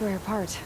Rare part.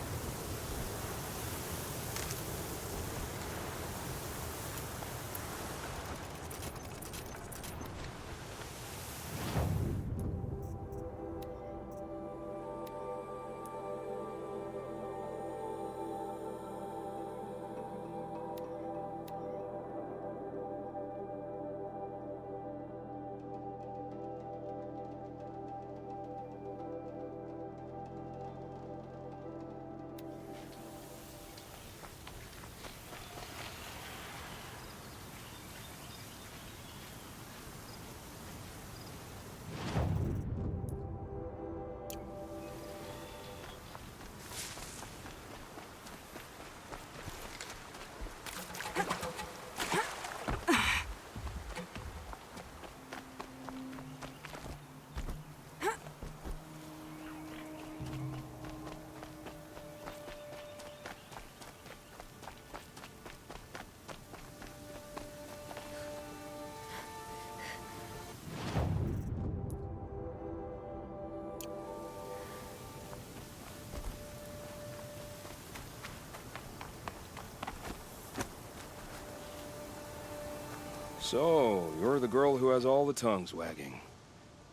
So, you're the girl who has all the tongues wagging.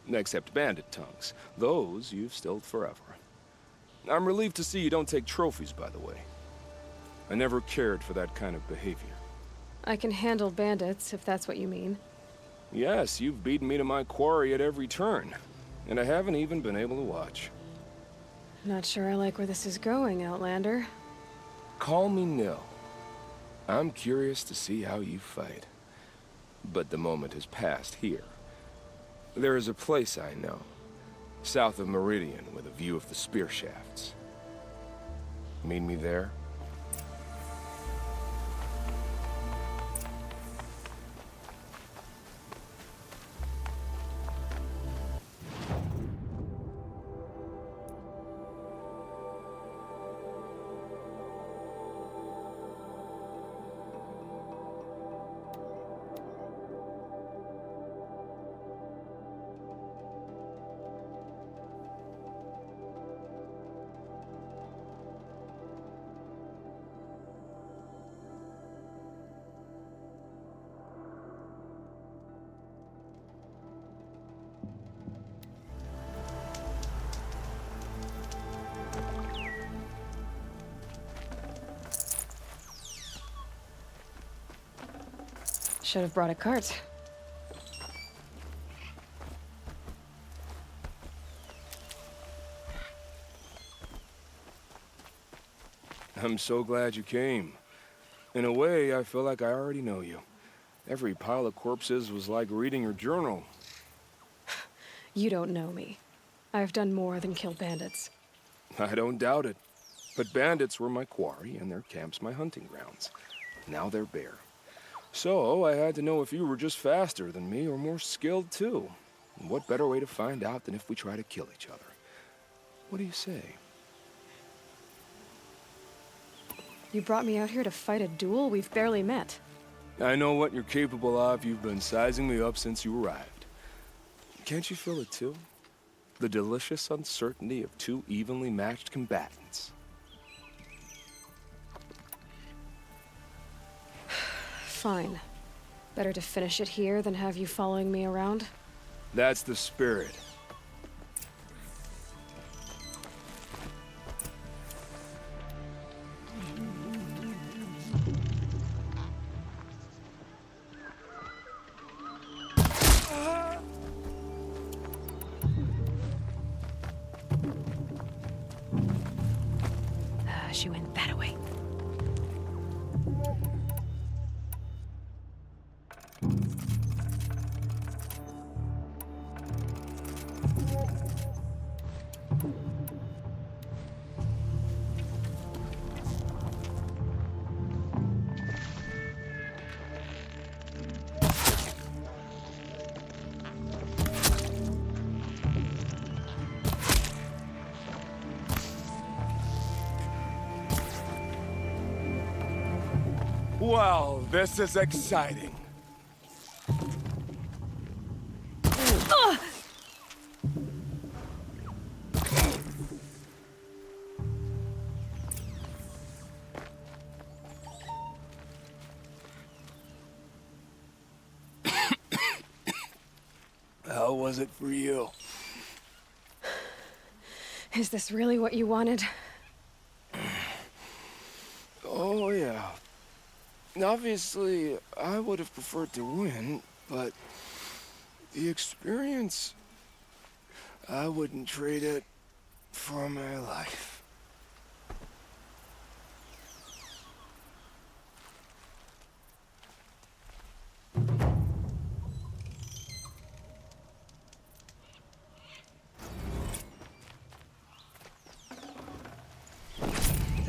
Except bandit tongues. Those you've stilled forever. I'm relieved to see you don't take trophies, by the way. I never cared for that kind of behavior. I can handle bandits, if that's what you mean. Yes, you've beaten me to my quarry at every turn. And I haven't even been able to watch. Not sure I like where this is going, Outlander. Call me Nil. I'm curious to see how you fight. But the moment has passed here. There is a place I know, south of Meridian, with a view of the spear shafts. Meet me there? Should have brought a cart. I'm so glad you came. In a way, I feel like I already know you. Every pile of corpses was like reading your journal. You don't know me. I've done more than kill bandits. I don't doubt it. But bandits were my quarry, and their camps my hunting grounds. Now they're bare. So, I had to know if you were just faster than me or more skilled too. And what better way to find out than if we try to kill each other? What do you say? You brought me out here to fight a duel? We've barely met. I know what you're capable of. You've been sizing me up since you arrived. Can't you feel it too? The delicious uncertainty of two evenly matched combatants. Fine. Better to finish it here than have you following me around. That's the spirit. She went that way. Well, this is exciting. does it for you. Is this really what you wanted? Oh, yeah. Obviously, I would have preferred to win, but the experience, I wouldn't trade it for my life.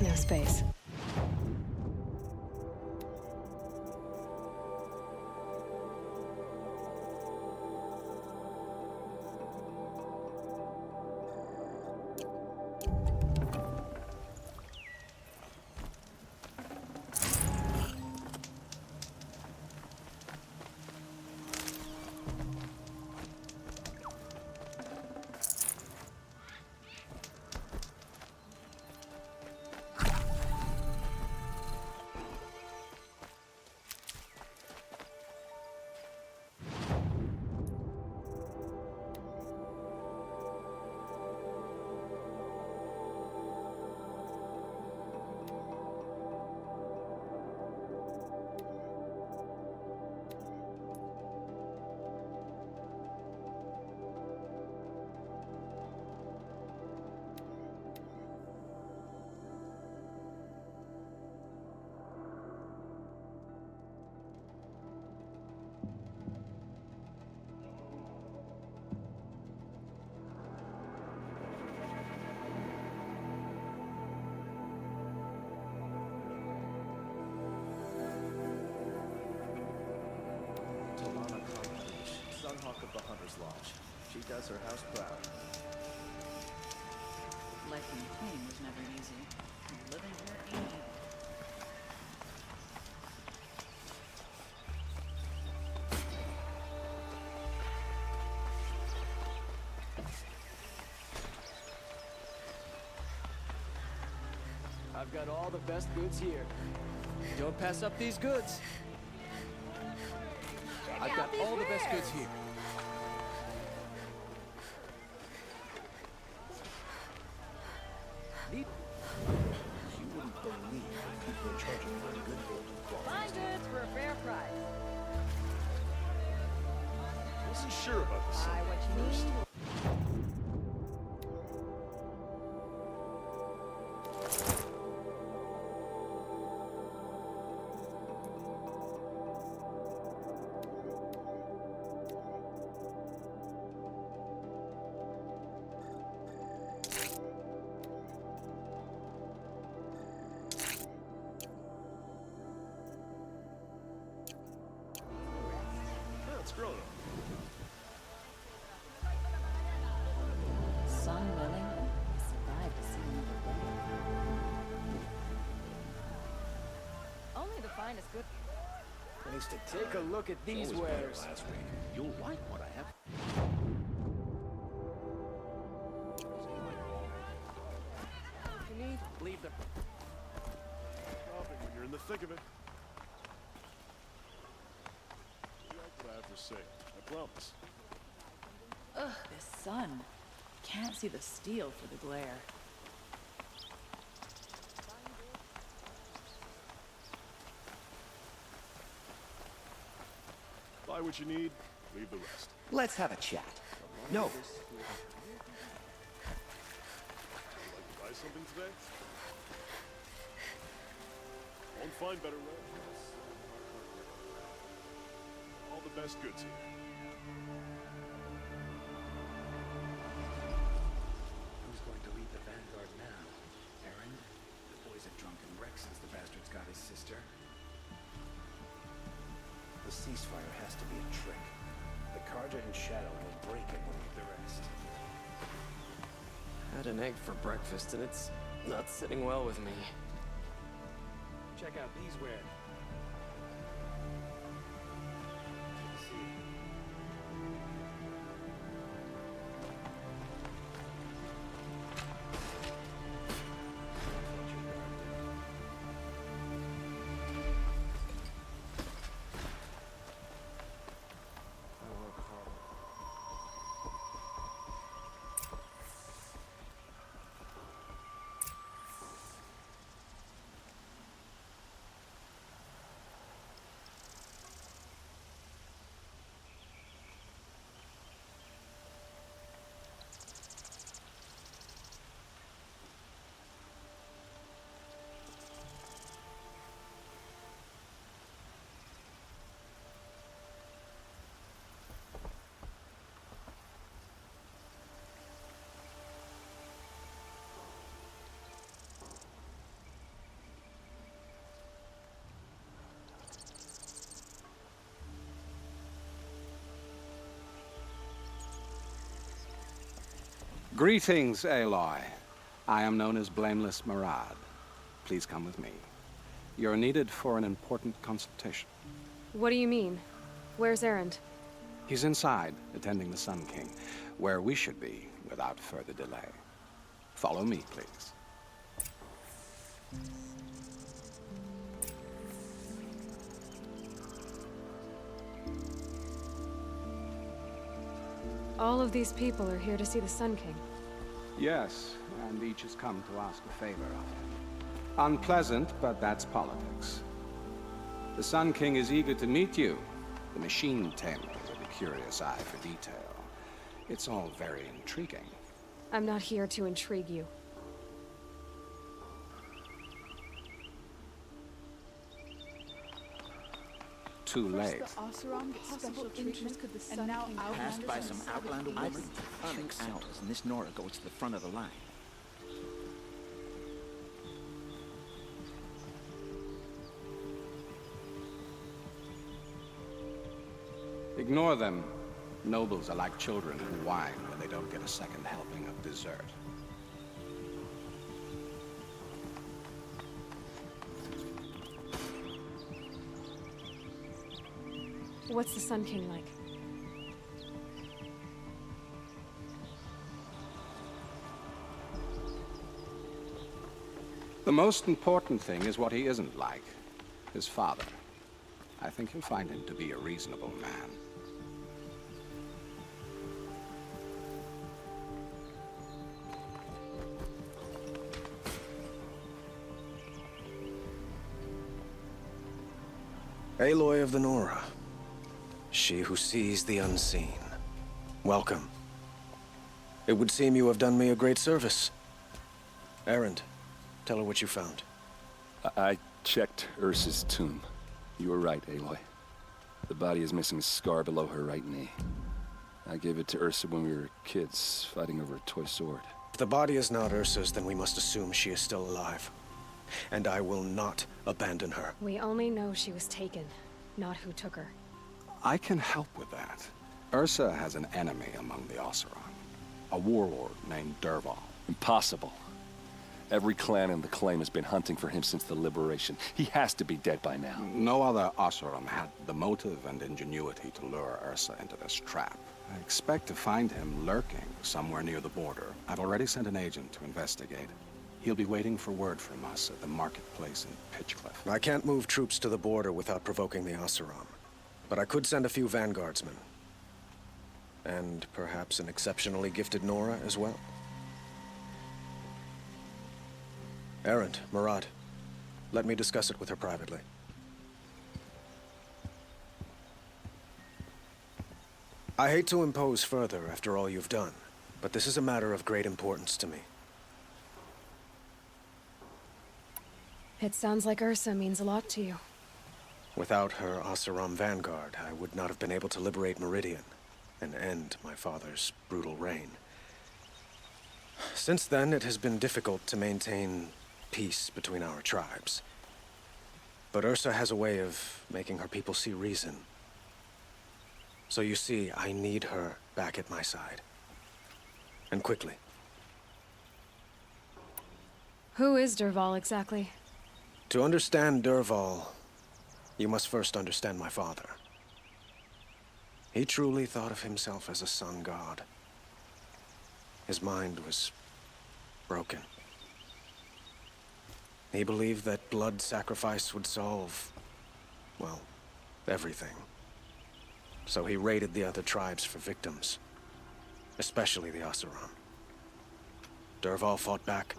No space. Sunhawk of the Hunter's Lodge. She does her house proud. Life in the Queen was never easy. Living here ain't either. I've got all the best goods here. Don't pass up these goods. I've got all the best goods here. You wouldn't believe what people are charging for a good golden quality. Fine goods for a fair price. Wasn't sure about this. Buy what you need. Sun willing, he survived to see another day. Only the finest good. Take a look at these wares. Last week. You'll like what I have. If you need, leave them. Shopping when you're in the thick of it. You like what I have to say. I promise. Ugh, this sun. Can't see the steel for the glare. Buy what you need, leave the rest. Let's have a chat. No. Would you like to buy something today? Won't find better wares. All the best goods here. Who's going to lead the vanguard now? Aaron? The boy's a drunken wreck since the bastard's got his sister. The ceasefire has to be a trick. The Carja and Shadow will break it with the rest. Had an egg for breakfast and it's not sitting well with me. Check out these wares. Greetings, Aloy. I am known as Blameless Murad. Please come with me. You're needed for an important consultation. What do you mean? Where's Erend? He's inside, attending the Sun King, where we should be without further delay. Follow me, please. All of these people are here to see the Sun King. Yes, and each has come to ask a favor of him. Unpleasant, but that's politics. The Sun King is eager to meet you, the machine tamer with a curious eye for detail. It's all very intriguing. I'm not here to intrigue you. Too late. Passed by some Outlander woman. Outlands, and this Nora goes to the front of the line. Ignore them. Nobles are like children who whine when they don't get a second helping of dessert. What's the Sun King like? The most important thing is what he isn't like. His father. I think you'll find him to be a reasonable man. Aloy of the Nora. She who sees the unseen. Welcome. It would seem you have done me a great service. Erend, tell her what you found. I checked Ursa's tomb. You were right, Aloy. The body is missing a scar below her right knee. I gave it to Ursa when we were kids, fighting over a toy sword. If the body is not Ursa's, then we must assume she is still alive. And I will not abandon her. We only know she was taken, not who took her. I can help with that. Ursa has an enemy among the Oseram. A warlord named Dervahl. Impossible. Every clan in the claim has been hunting for him since the liberation. He has to be dead by now. No other Oseram had the motive and ingenuity to lure Ursa into this trap. I expect to find him lurking somewhere near the border. I've already sent an agent to investigate. He'll be waiting for word from us at the marketplace in Pitchcliff. I can't move troops to the border without provoking the Oseram. But I could send a few vanguardsmen. And perhaps an exceptionally gifted Nora as well. Erend, Murad, let me discuss it with her privately. I hate to impose further after all you've done, but this is a matter of great importance to me. It sounds like Ursa means a lot to you. Without her Oseram vanguard, I would not have been able to liberate Meridian and end my father's brutal reign. Since then, it has been difficult to maintain peace between our tribes. But Ursa has a way of making her people see reason. So you see, I need her back at my side. And quickly. Who is Dervahl exactly? To understand Dervahl, you must first understand my father. He truly thought of himself as a sun god. His mind was broken. He believed that blood sacrifice would solve, well, everything. So he raided the other tribes for victims, especially the Oseram. Dervahl fought back.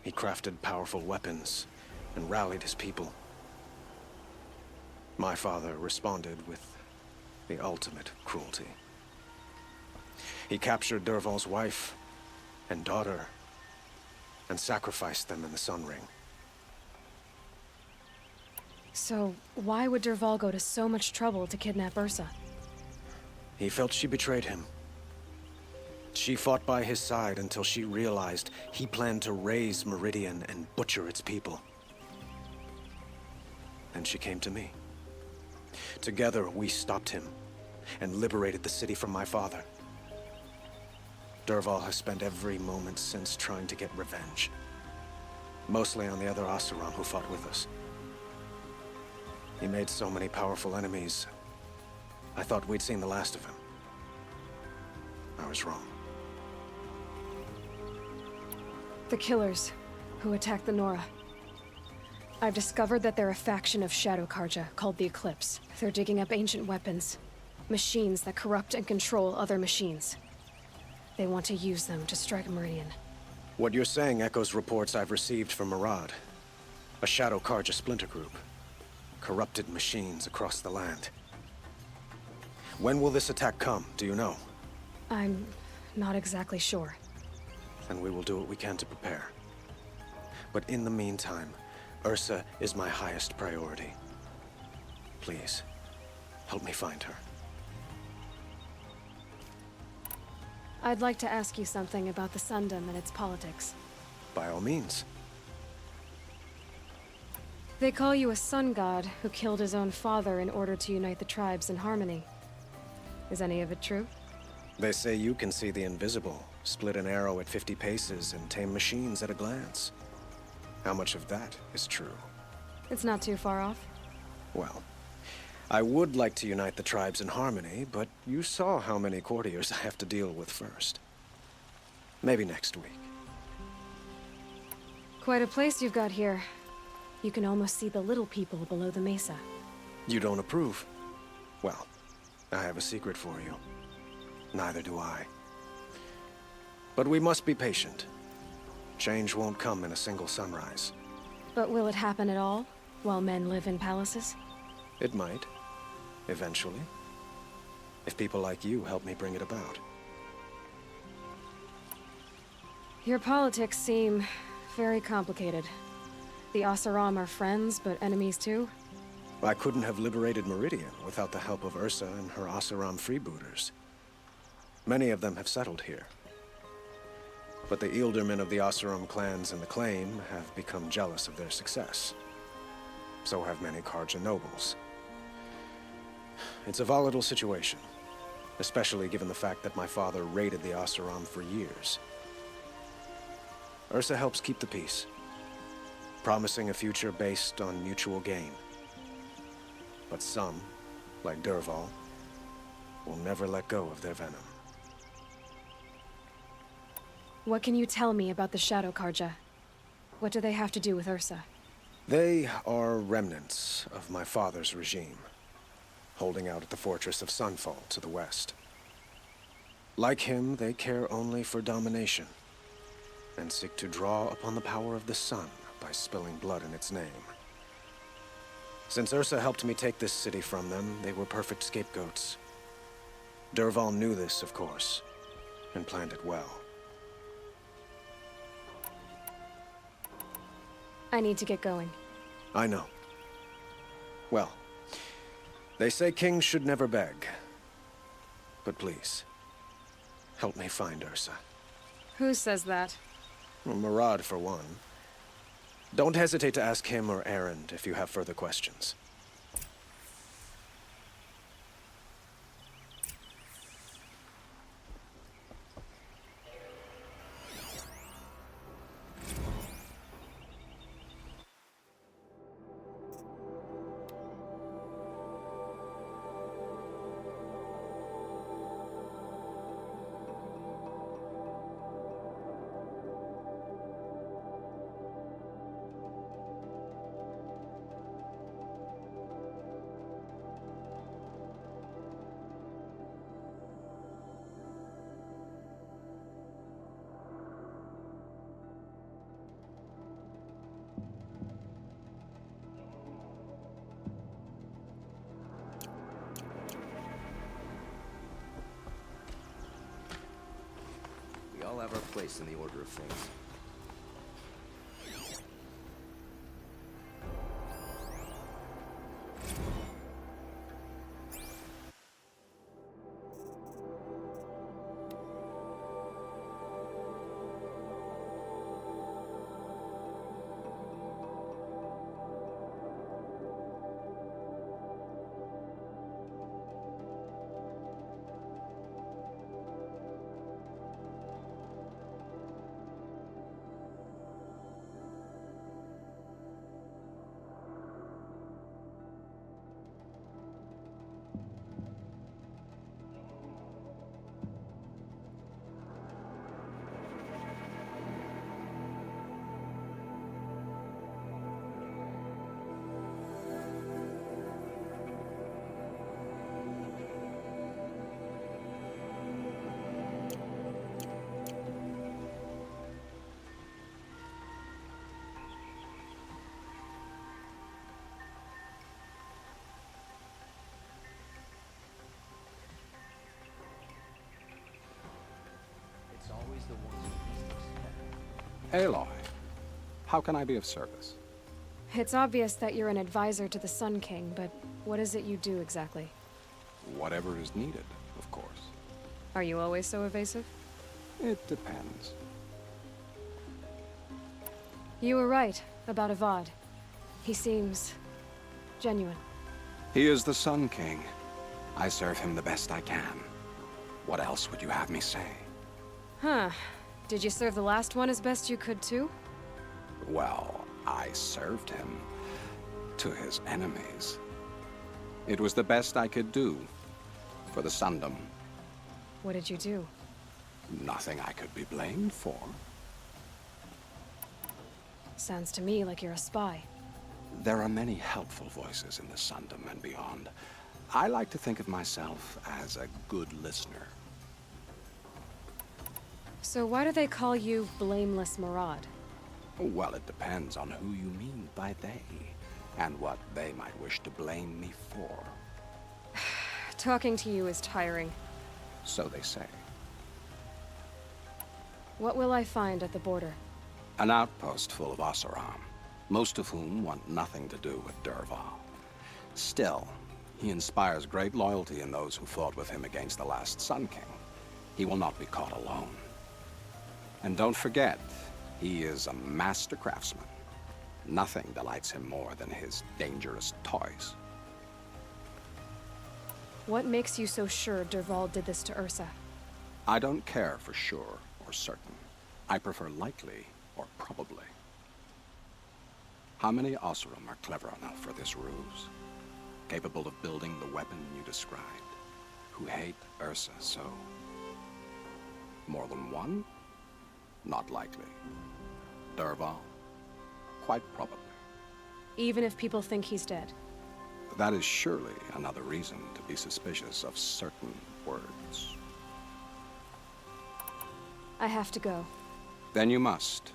He crafted powerful weapons and rallied his people. My father responded with the ultimate cruelty. He captured Dervahl's wife and daughter and sacrificed them in the Sun Ring. So, why would Dervahl go to so much trouble to kidnap Ursa? He felt she betrayed him. She fought by his side until she realized he planned to raise Meridian and butcher its people. And she came to me. Together, we stopped him and liberated the city from my father. Dervahl has spent every moment since trying to get revenge. Mostly on the other Oseram who fought with us. He made so many powerful enemies. I thought we'd seen the last of him. I was wrong. The killers who attacked the Nora. I've discovered that they're a faction of Shadow Karja called the Eclipse. They're digging up ancient weapons. Machines that corrupt and control other machines. They want to use them to strike Meridian. What you're saying echoes reports I've received from Avad. A Shadow Karja splinter group. Corrupted machines across the land. When will this attack come, do you know? I'm not exactly sure. Then we will do what we can to prepare. But in the meantime, Ursa is my highest priority. Please, help me find her. I'd like to ask you something about the Sundom and its politics. By all means. They call you a sun god who killed his own father in order to unite the tribes in harmony. Is any of it true? They say you can see the invisible, split an arrow at 50 paces, and tame machines at a glance. How much of that is true? It's not too far off. Well, I would like to unite the tribes in harmony, but you saw how many courtiers I have to deal with first. Maybe next week. Quite a place you've got here. You can almost see the little people below the mesa. You don't approve? Well, I have a secret for you. Neither do I. But we must be patient. Change won't come in a single sunrise. But will it happen at all, while men live in palaces? It might. Eventually. If people like you help me bring it about. Your politics seem very complicated. The Oseram are friends, but enemies too? I couldn't have liberated Meridian without the help of Ursa and her Oseram freebooters. Many of them have settled here. But the Ealdormen of the Oseram clans in the Claim have become jealous of their success. So have many Karja nobles. It's a volatile situation, especially given the fact that my father raided the Oseram for years. Ursa helps keep the peace, promising a future based on mutual gain. But some, like Dervahl, will never let go of their venom. What can you tell me about the Shadow Karja? What do they have to do with Ursa? They are remnants of my father's regime, holding out at the fortress of Sunfall to the west. Like him, they care only for domination, and seek to draw upon the power of the sun by spilling blood in its name. Since Ursa helped me take this city from them, they were perfect scapegoats. Dervahl knew this, of course, and planned it well. I need to get going. I know. Well, they say kings should never beg. But please, help me find Ursa. Who says that? Well, Murad, for one. Don't hesitate to ask him or Erend if you have further questions. We all have our place in the order of things. Aloy, how can I be of service? It's obvious that you're an advisor to the Sun King, but what is it you do exactly? Whatever is needed, of course. Are you always so evasive? It depends. You were right about Avad. He seems genuine. He is the Sun King. I serve him the best I can. What else would you have me say? Huh. Did you serve the last one as best you could too? Well, I served him to his enemies. It was the best I could do for the Sundom. What did you do? Nothing I could be blamed for. Sounds to me like you're a spy. There are many helpful voices in the Sundom and beyond. I like to think of myself as a good listener. So why do they call you Blameless Maraud? Well, it depends on who you mean by they, and what they might wish to blame me for. Talking to you is tiring. So they say. What will I find at the border? An outpost full of Oseram, most of whom want nothing to do with Dervahl. Still, he inspires great loyalty in those who fought with him against the last Sun King. He will not be caught alone. And don't forget, he is a master craftsman. Nothing delights him more than his dangerous toys. What makes you so sure Dervahl did this to Ursa? I don't care for sure or certain. I prefer likely or probably. How many Oseram are clever enough for this ruse? Capable of building the weapon you described? Who hate Ursa so? More than one? Not likely. Dervahl? Quite probably. Even if people think he's dead? That is surely another reason to be suspicious of certain words. I have to go. Then you must.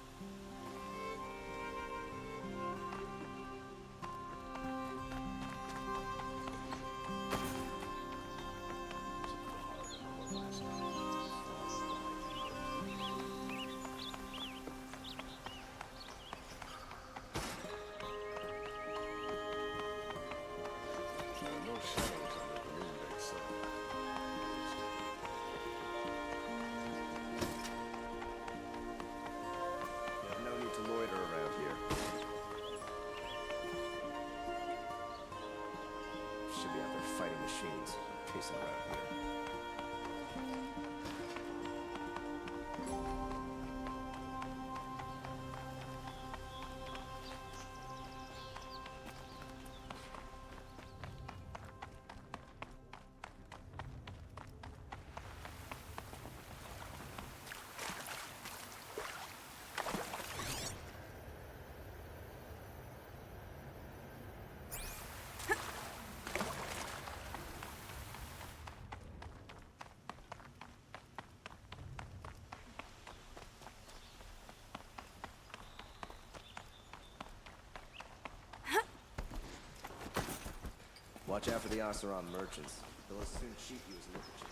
Watch out for the Oseram merchants. They'll as soon cheat you as look at you.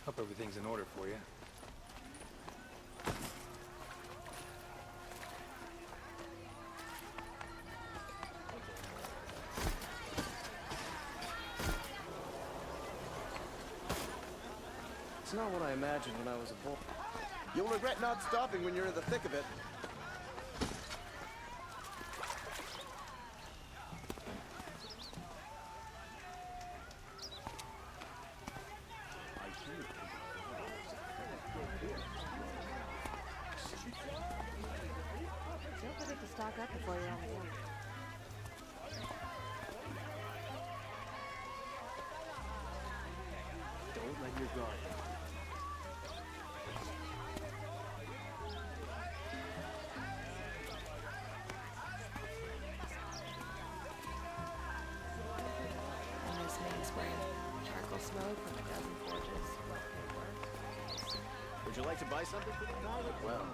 Hope everything's in order for you. It's not what I imagined when I was a boy. You'll regret not stopping when you're in the thick of it. Don't forget to stock up before you're on the run. Don't let your guard down. smoke from a dozen forges. What could work? Would you like to buy something for the pilot? Well,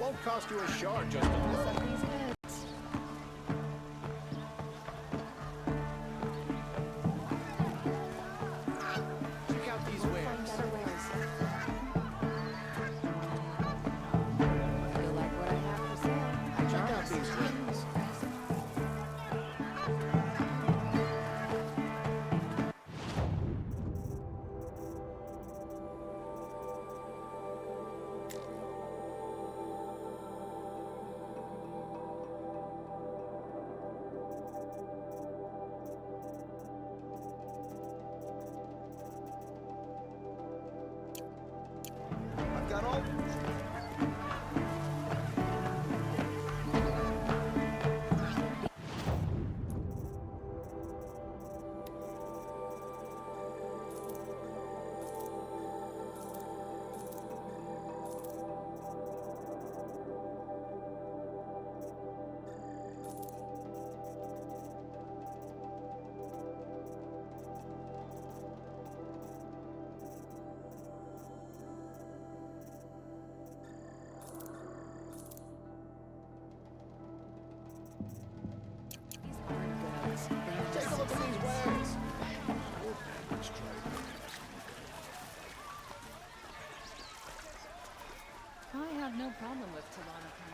won't cost you a shard just to Somebody's heads. check out these wares. Find better wares. You'll like what I have for sale. Check out these wares. I've got all. Take a look at these wares. I have no problem with Telonicum.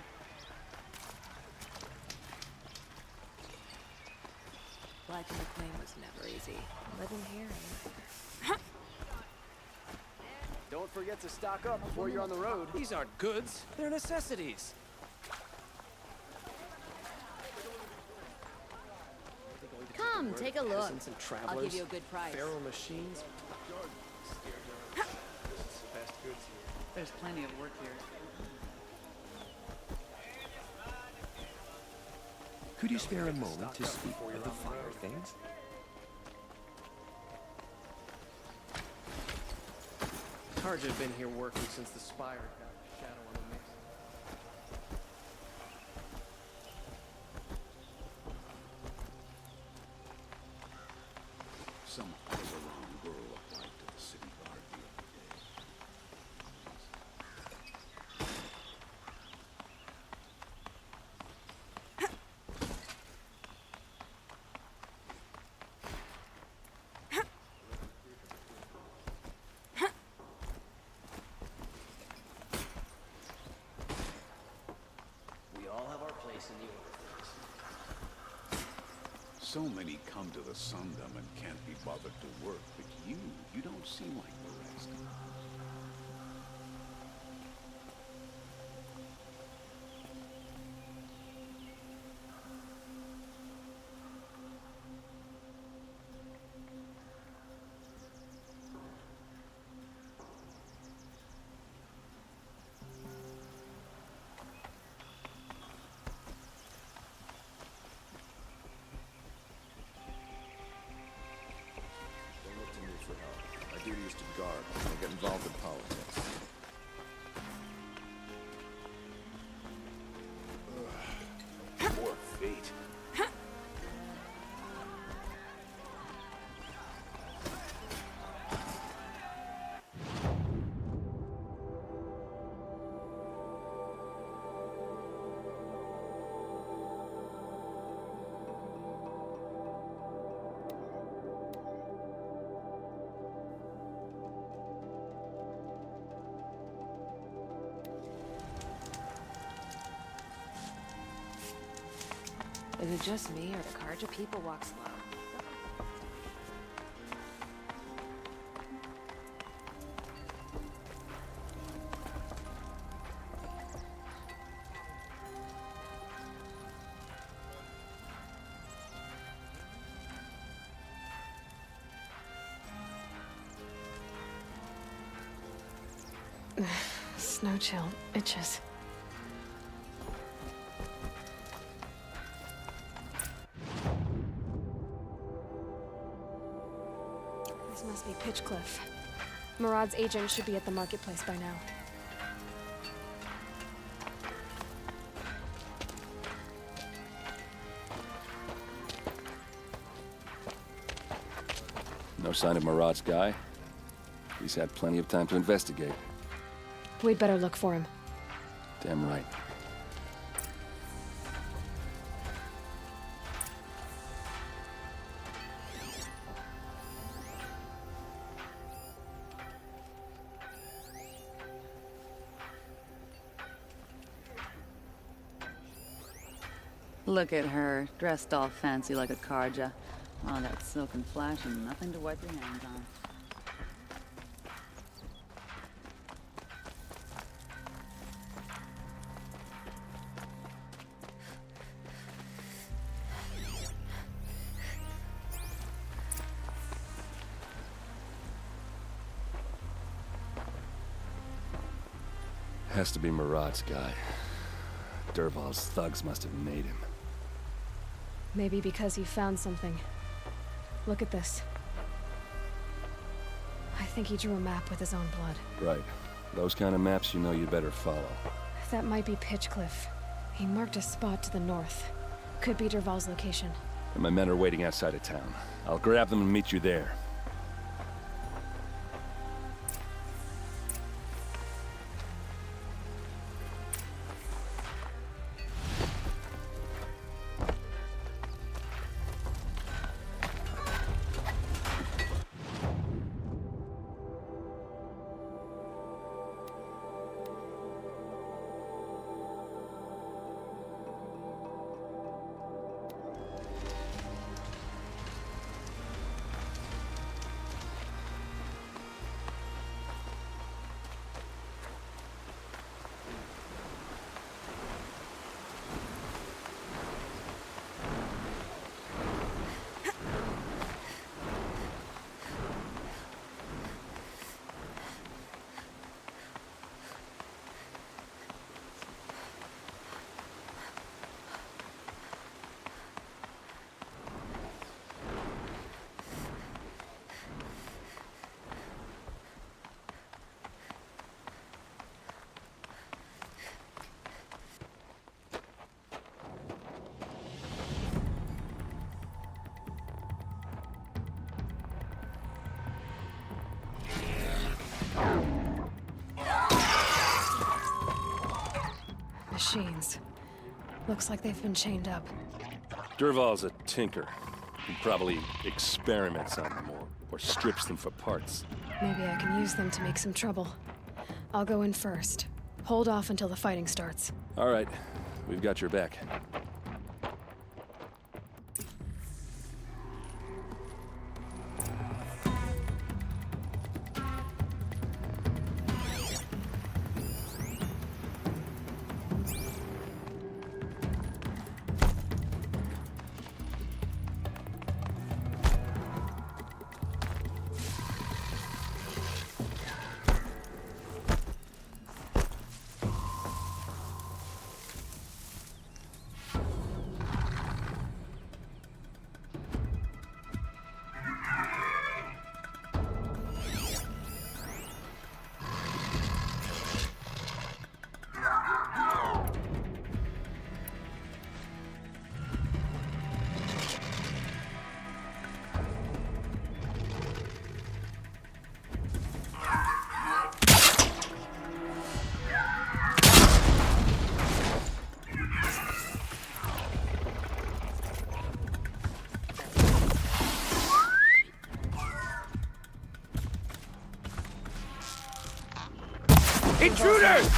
Liking the claim was never easy. Living here ain't. Don't forget to stock up before you're on the road. These aren't goods, they're necessities. Come, take a look. Peasants and travelers, I'll give you a good price. feral machines. There's plenty of work here. Could you spare a moment to speak of the finer things? Karja have been here working since the spire got shadow on the mix. Some Azaran girl applied to the city guard the other day. We all have our place in the order. So many come to the Sundom and can't be bothered to work, but you don't seem like the rest. Don't look to me for help. My duty is to guard. I get involved in politics. More fate. Is it just me, or the Karja people walk slow? Snow chill itches. This must be Pitchcliff. Murad's agent should be at the marketplace by now. No sign of Murad's guy? He's had plenty of time to investigate. We'd better look for him. Damn right. Look at her, dressed all fancy like a Karja. All that silk and flash and nothing to wipe your hands on. Has to be Murad's guy. Dervahl's thugs must have made him. Maybe because he found something. Look at this. I think he drew a map with his own blood. Right. Those kind of maps you know you better follow. That might be Pitchcliff. He marked a spot to the north. Could be Dervahl's location. And my men are waiting outside of town. I'll grab them and meet you there. Machines. Looks like they've been chained up. Dervahl's a tinker. He probably experiments on them or strips them for parts. Maybe I can use them to make some trouble. I'll go in first. Hold off until the fighting starts. All right. We've got your back. Intruders!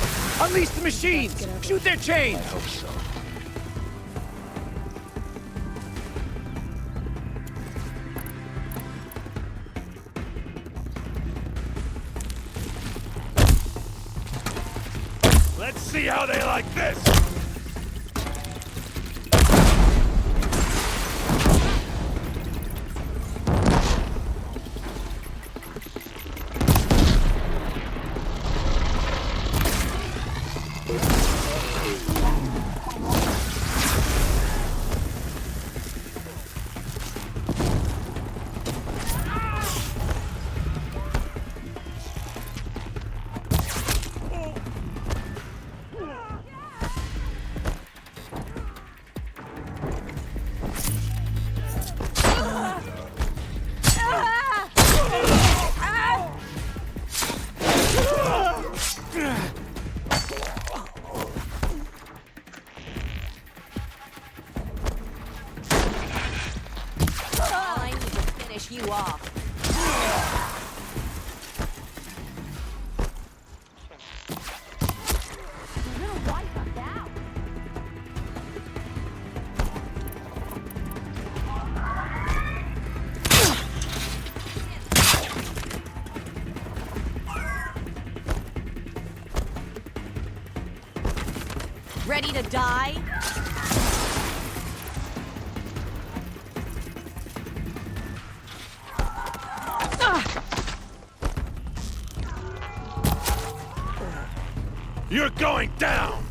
Unleash the machines! Shoot their chains! I hope so. Let's see how they like this! Ready to die? You're going down!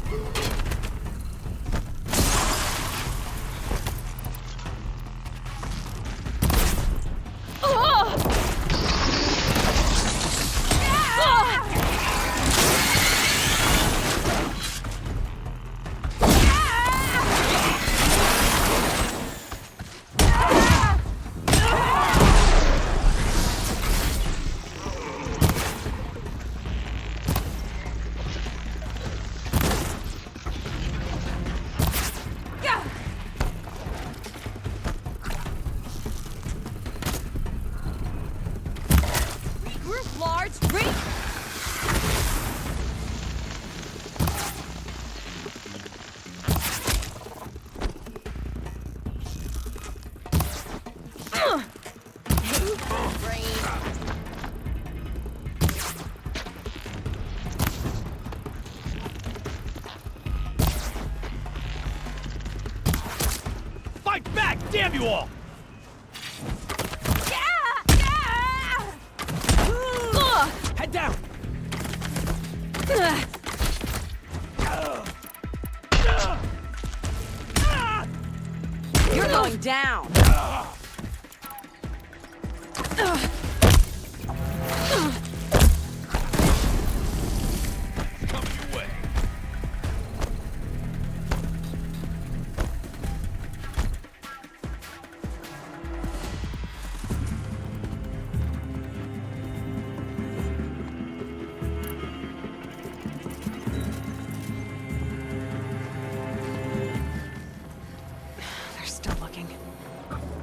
Regroup, Lards! Fight back, damn you all! Head down! You're going down! Come your way. They're still looking.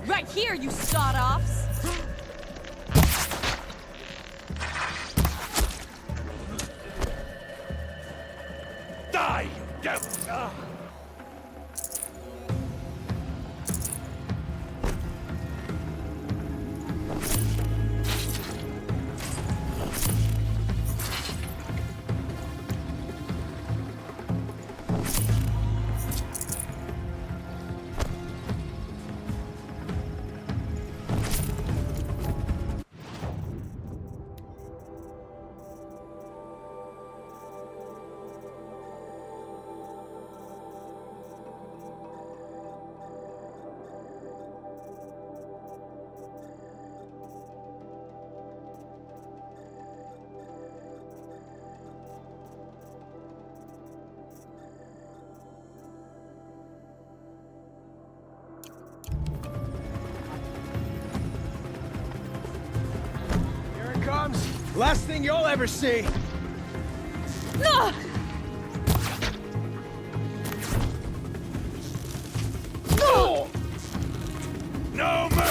Right here, you sawed-offs! Die, you devil! Here it comes. Last thing you'll ever see. No mercy!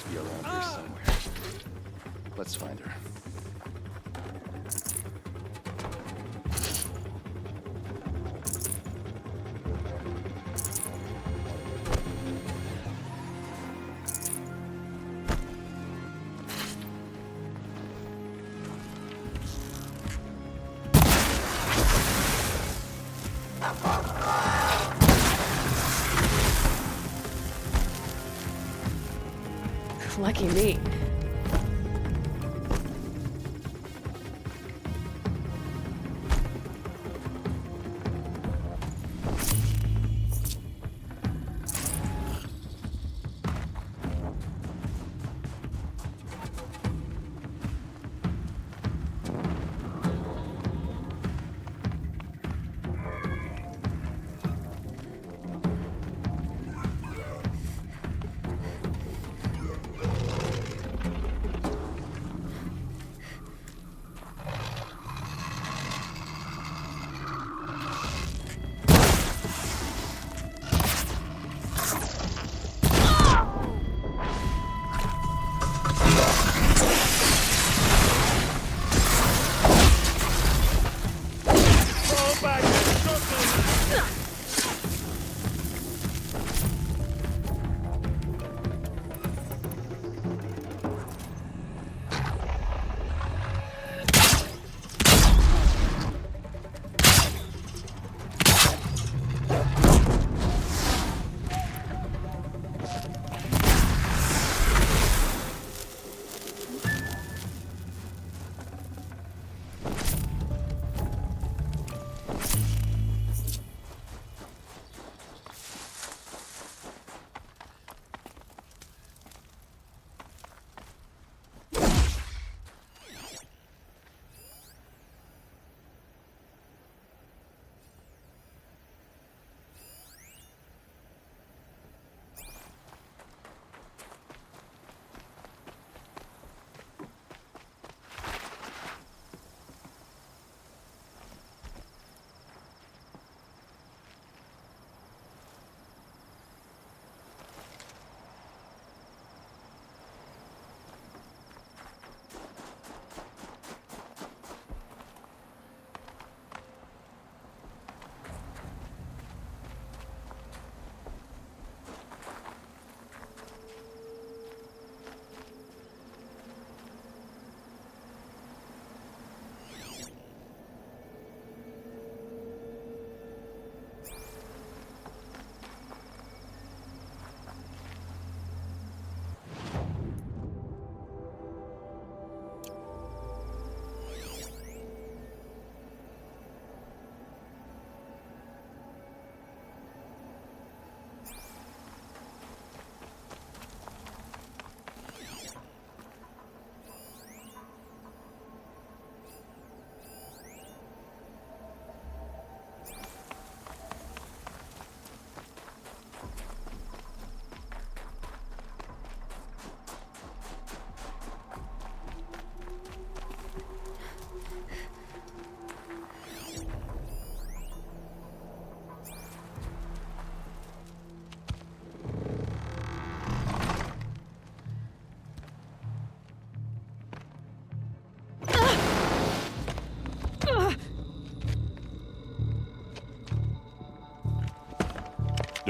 Be around here somewhere. Let's find her. Lucky me.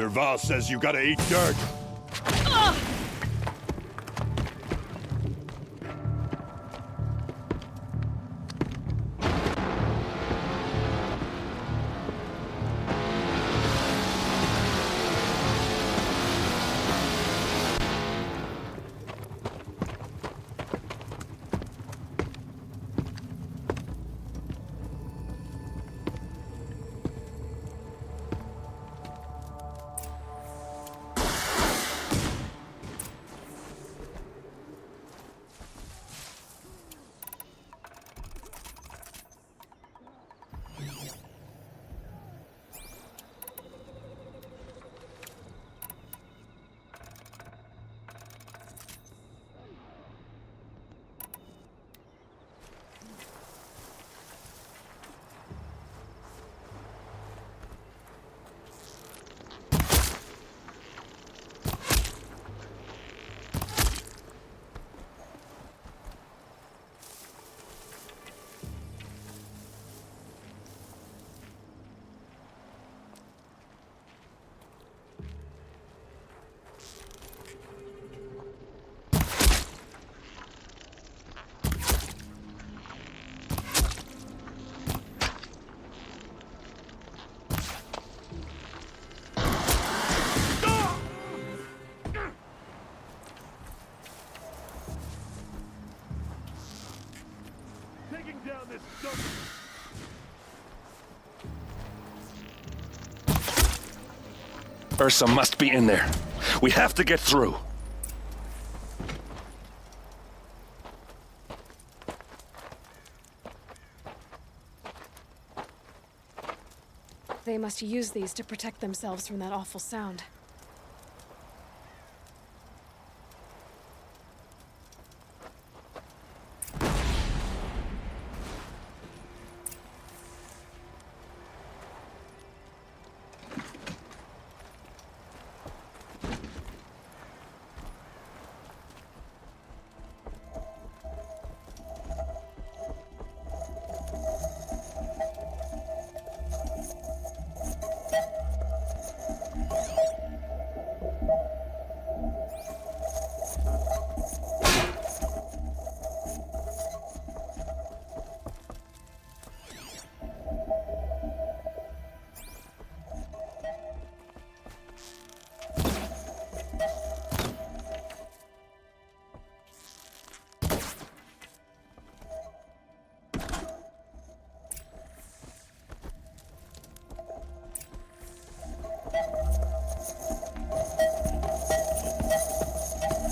Dervahl says you gotta eat dirt. Ursa must be in there. We have to get through. They must use these to protect themselves from that awful sound.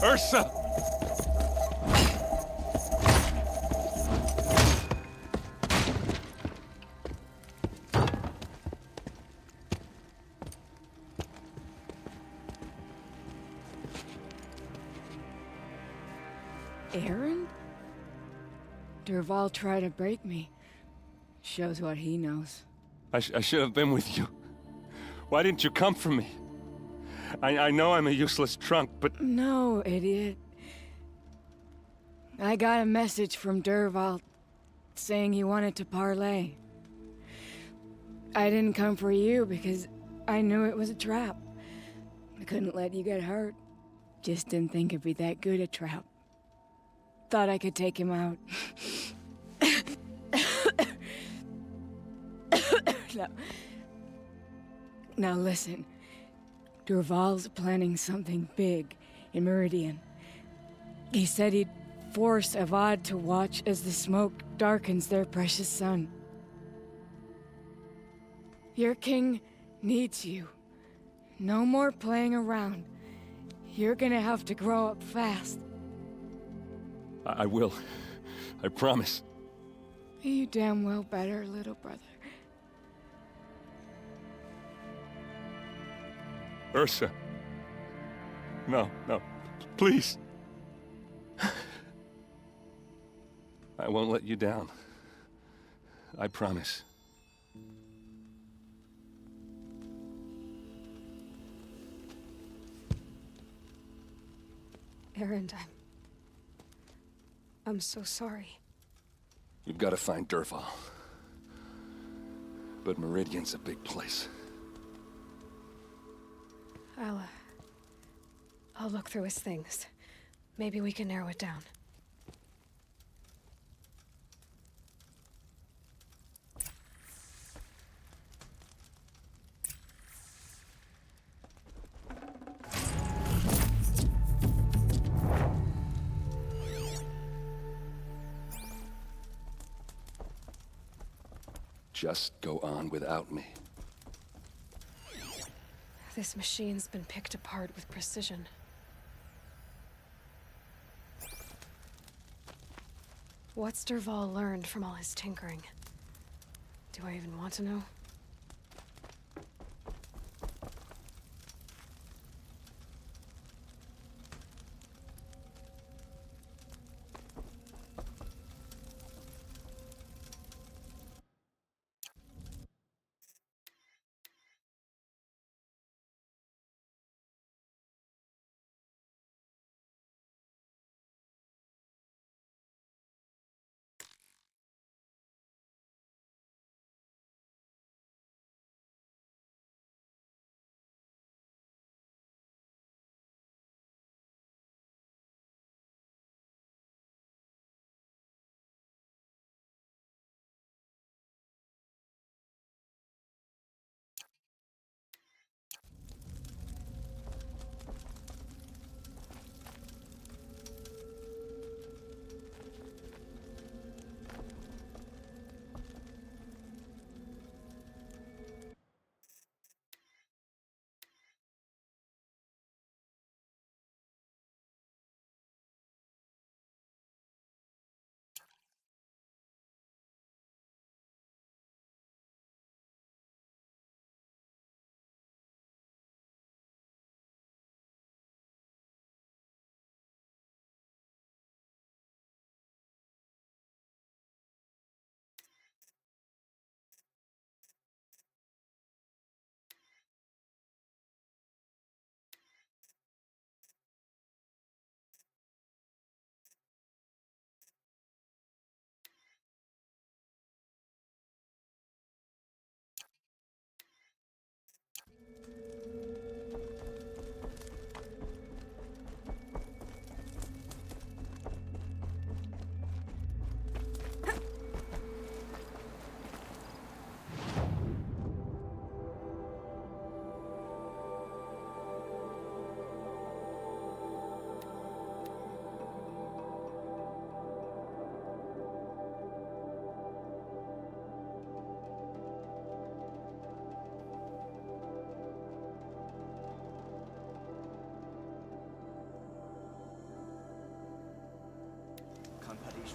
Ursa! Aaron? Dervahl tried to break me. Shows what he knows. I should have been with you. Why didn't you come for me? I know I'm a useless trunk, but... No, idiot. I got a message from Dervahl saying he wanted to parlay. I didn't come for you because I knew it was a trap. I couldn't let you get hurt. Just didn't think it'd be that good a trap. Thought I could take him out. Now listen. Dervahl's planning something big in Meridian. He said he'd force Avad to watch as the smoke darkens their precious sun. Your king needs you. No more playing around. You're gonna have to grow up fast. I will. I promise. You damn well better, little brother. Ursa. No, please. I won't let you down. I promise. Aaron, I'm so sorry. You've got to find Dervahl. But Meridian's a big place. I'll look through his things. Maybe we can narrow it down. Just go on without me. This machine's been picked apart with precision. What's Dervahl learned from all his tinkering? Do I even want to know?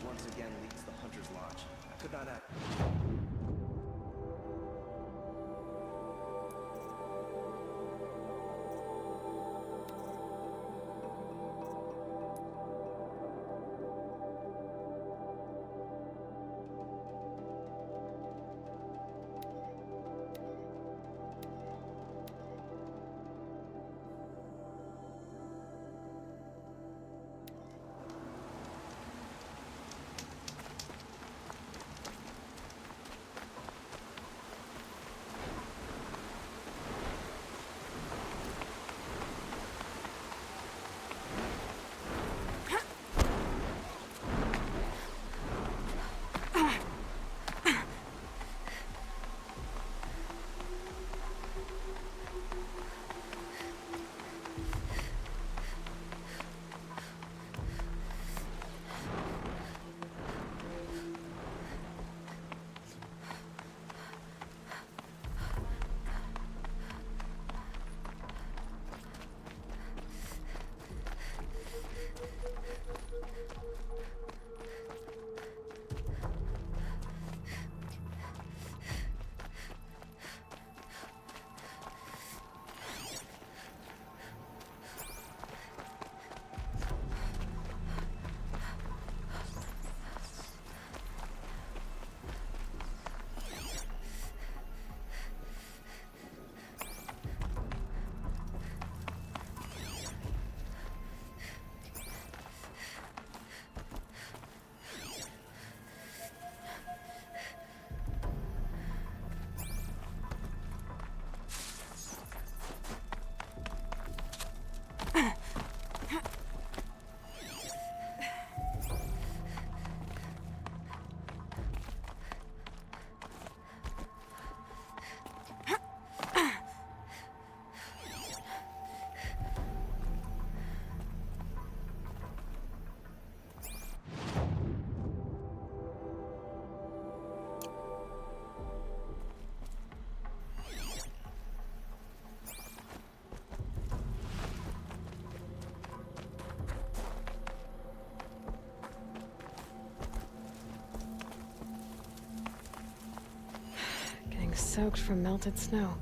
Once again leads the Hunter's Lodge. I could not act. soaked from melted snow.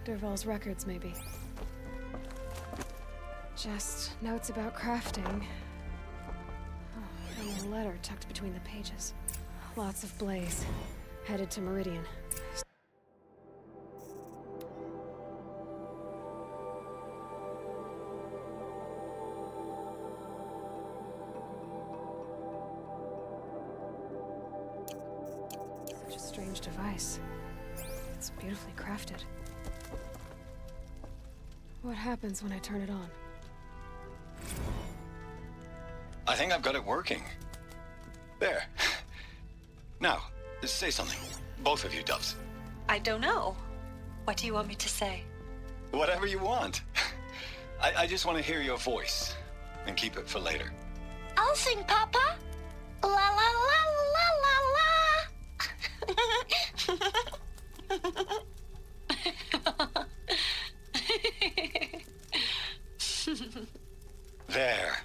Dervahl's records, maybe. Just notes about crafting. Oh, and a letter tucked between the pages. Lots of blaze. Headed to Meridian. Such a strange device. It's beautifully crafted. What happens when I turn it on? I think I've got it working. There. Now, say something. Both of you, Doves. I don't know. What do you want me to say? Whatever you want. I just want to hear your voice. And keep it for later. I'll sing, Papa. La la la la la la. There.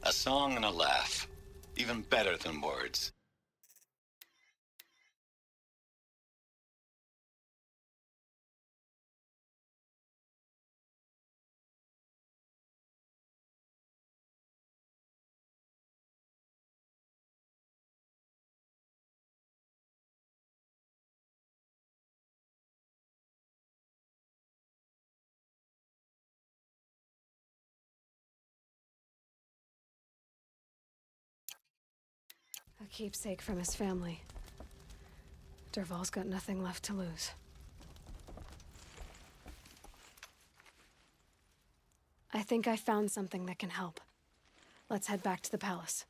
A song and a laugh. Even better than words. A keepsake from his family. Dervahl's got nothing left to lose. I think I found something that can help. Let's head back to the palace.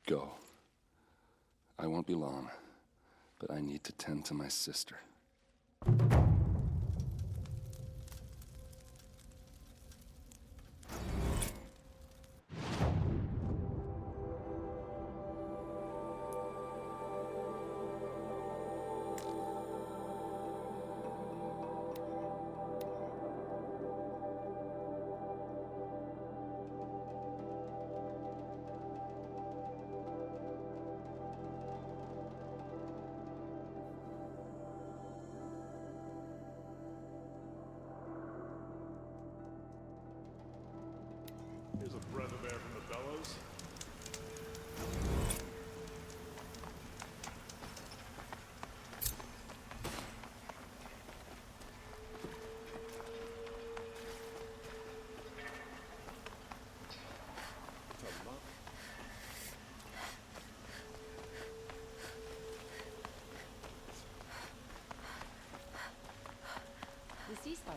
Go. I won't be long, but I need to tend to my sister. Here's a breath of air from the bellows. The ceasefire.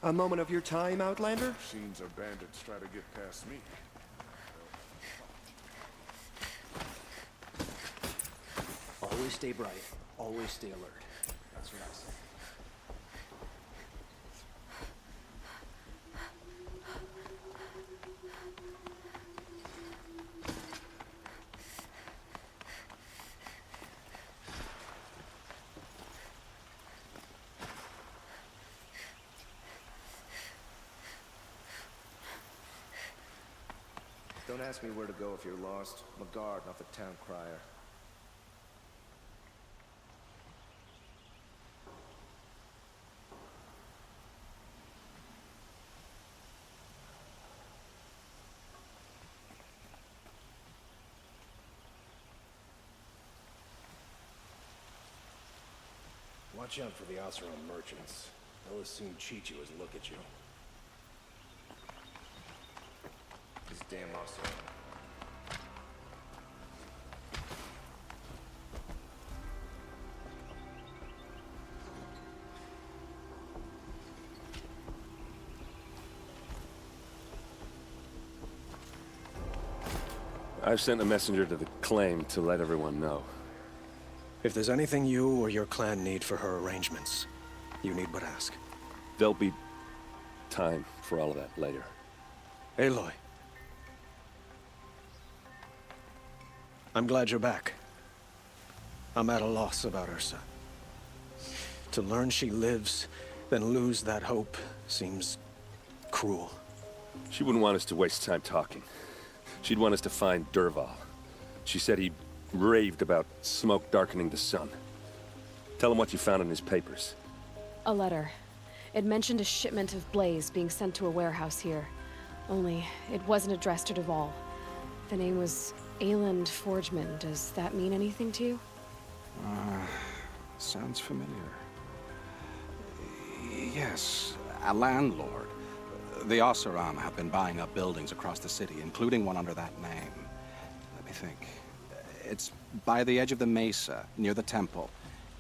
A moment of your time, Outlander? Machines or bandits try to get past me. Always stay bright. Always stay alert. That's what I say. Don't ask me where to go if you're lost. I'm a guard, not the town crier. What Watch out for the Oseram merchants. They'll as soon cheat you as look at you. This damn Oseram. I've sent a messenger to the claim to let everyone know. If there's anything you or your clan need for her arrangements, you need but ask. There'll be time for all of that later. Aloy. I'm glad you're back. I'm at a loss about Ursa. To learn she lives, then lose that hope seems cruel. She wouldn't want us to waste time talking. She'd want us to find Dervahl. She said he raved about smoke darkening the sun. Tell him what you found in his papers. A letter. It mentioned a shipment of blaze being sent to a warehouse here. Only, it wasn't addressed to Dervahl. The name was Ayland Forgeman. Does that mean anything to you? Sounds familiar. Yes, a landlord. The Oseram have been buying up buildings across the city, including one under that name. Let me think. It's by the edge of the mesa, near the temple.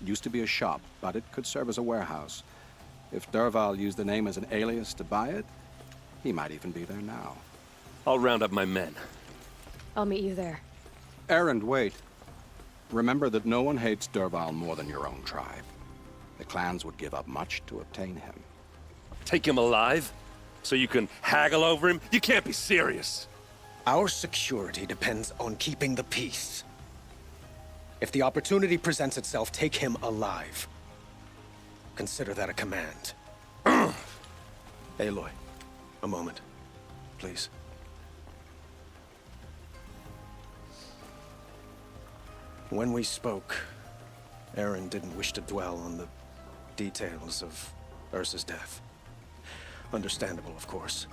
It used to be a shop, but it could serve as a warehouse. If Dervahl used the name as an alias to buy it, he might even be there now. I'll round up my men. I'll meet you there. Erend, wait. Remember that no one hates Dervahl more than your own tribe. The clans would give up much to obtain him. Take him alive? So you can haggle over him? You can't be serious. Our security depends on keeping the peace. If the opportunity presents itself, take him alive. Consider that a command. Aloy, a moment, please. When we spoke, Aaron didn't wish to dwell on the details of Ursa's death. Understandable, of course.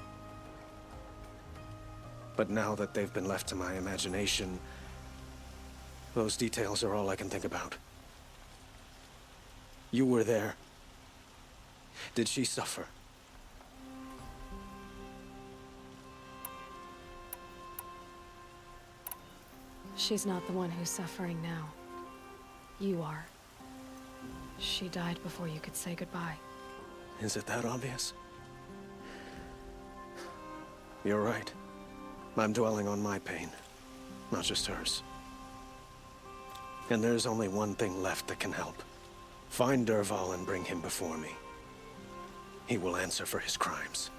But now that they've been left to my imagination, those details are all I can think about. You were there. Did she suffer? She's not the one who's suffering now. You are. She died before you could say goodbye. Is it that obvious? You're right. I'm dwelling on my pain, not just hers. And there's only one thing left that can help. Find Dervahl and bring him before me. He will answer for his crimes.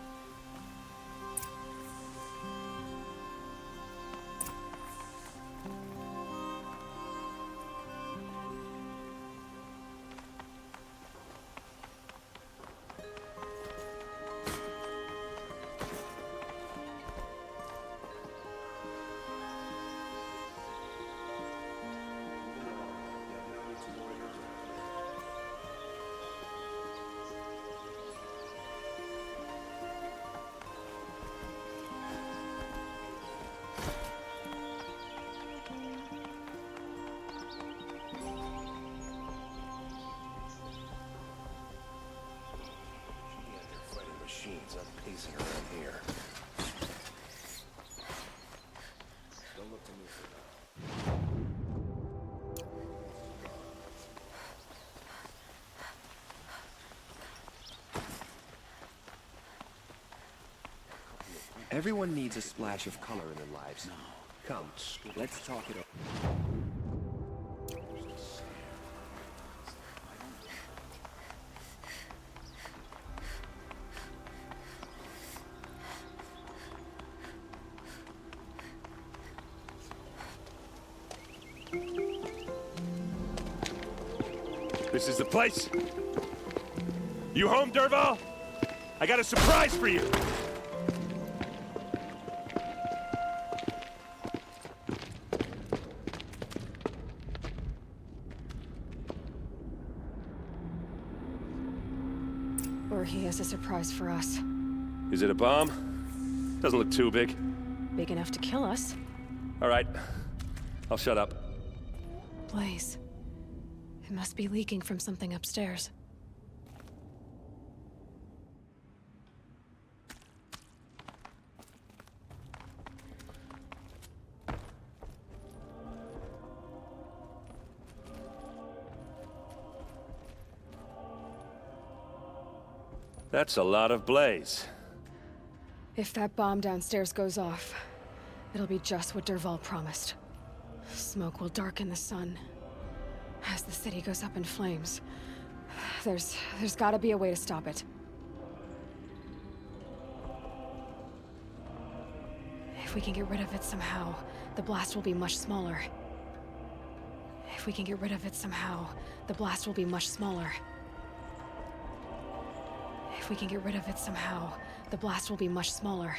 Machines up pacing around here. Don't look to me for that. Everyone needs a splash of color in their lives. Come, let's talk it over. This is the place? You home, Dervahl? I got a surprise for you! Or he has a surprise for us. Is it a bomb? Doesn't look too big. Big enough to kill us. All right. I'll shut up. Blaze. It must be leaking from something upstairs. That's a lot of blaze. If that bomb downstairs goes off, it'll be just what Dervahl promised. Smoke will darken the sun. As the city goes up in flames, there's gotta be a way to stop it. If we can get rid of it somehow, the blast will be much smaller. If we can get rid of it somehow, the blast will be much smaller. If we can get rid of it somehow, the blast will be much smaller.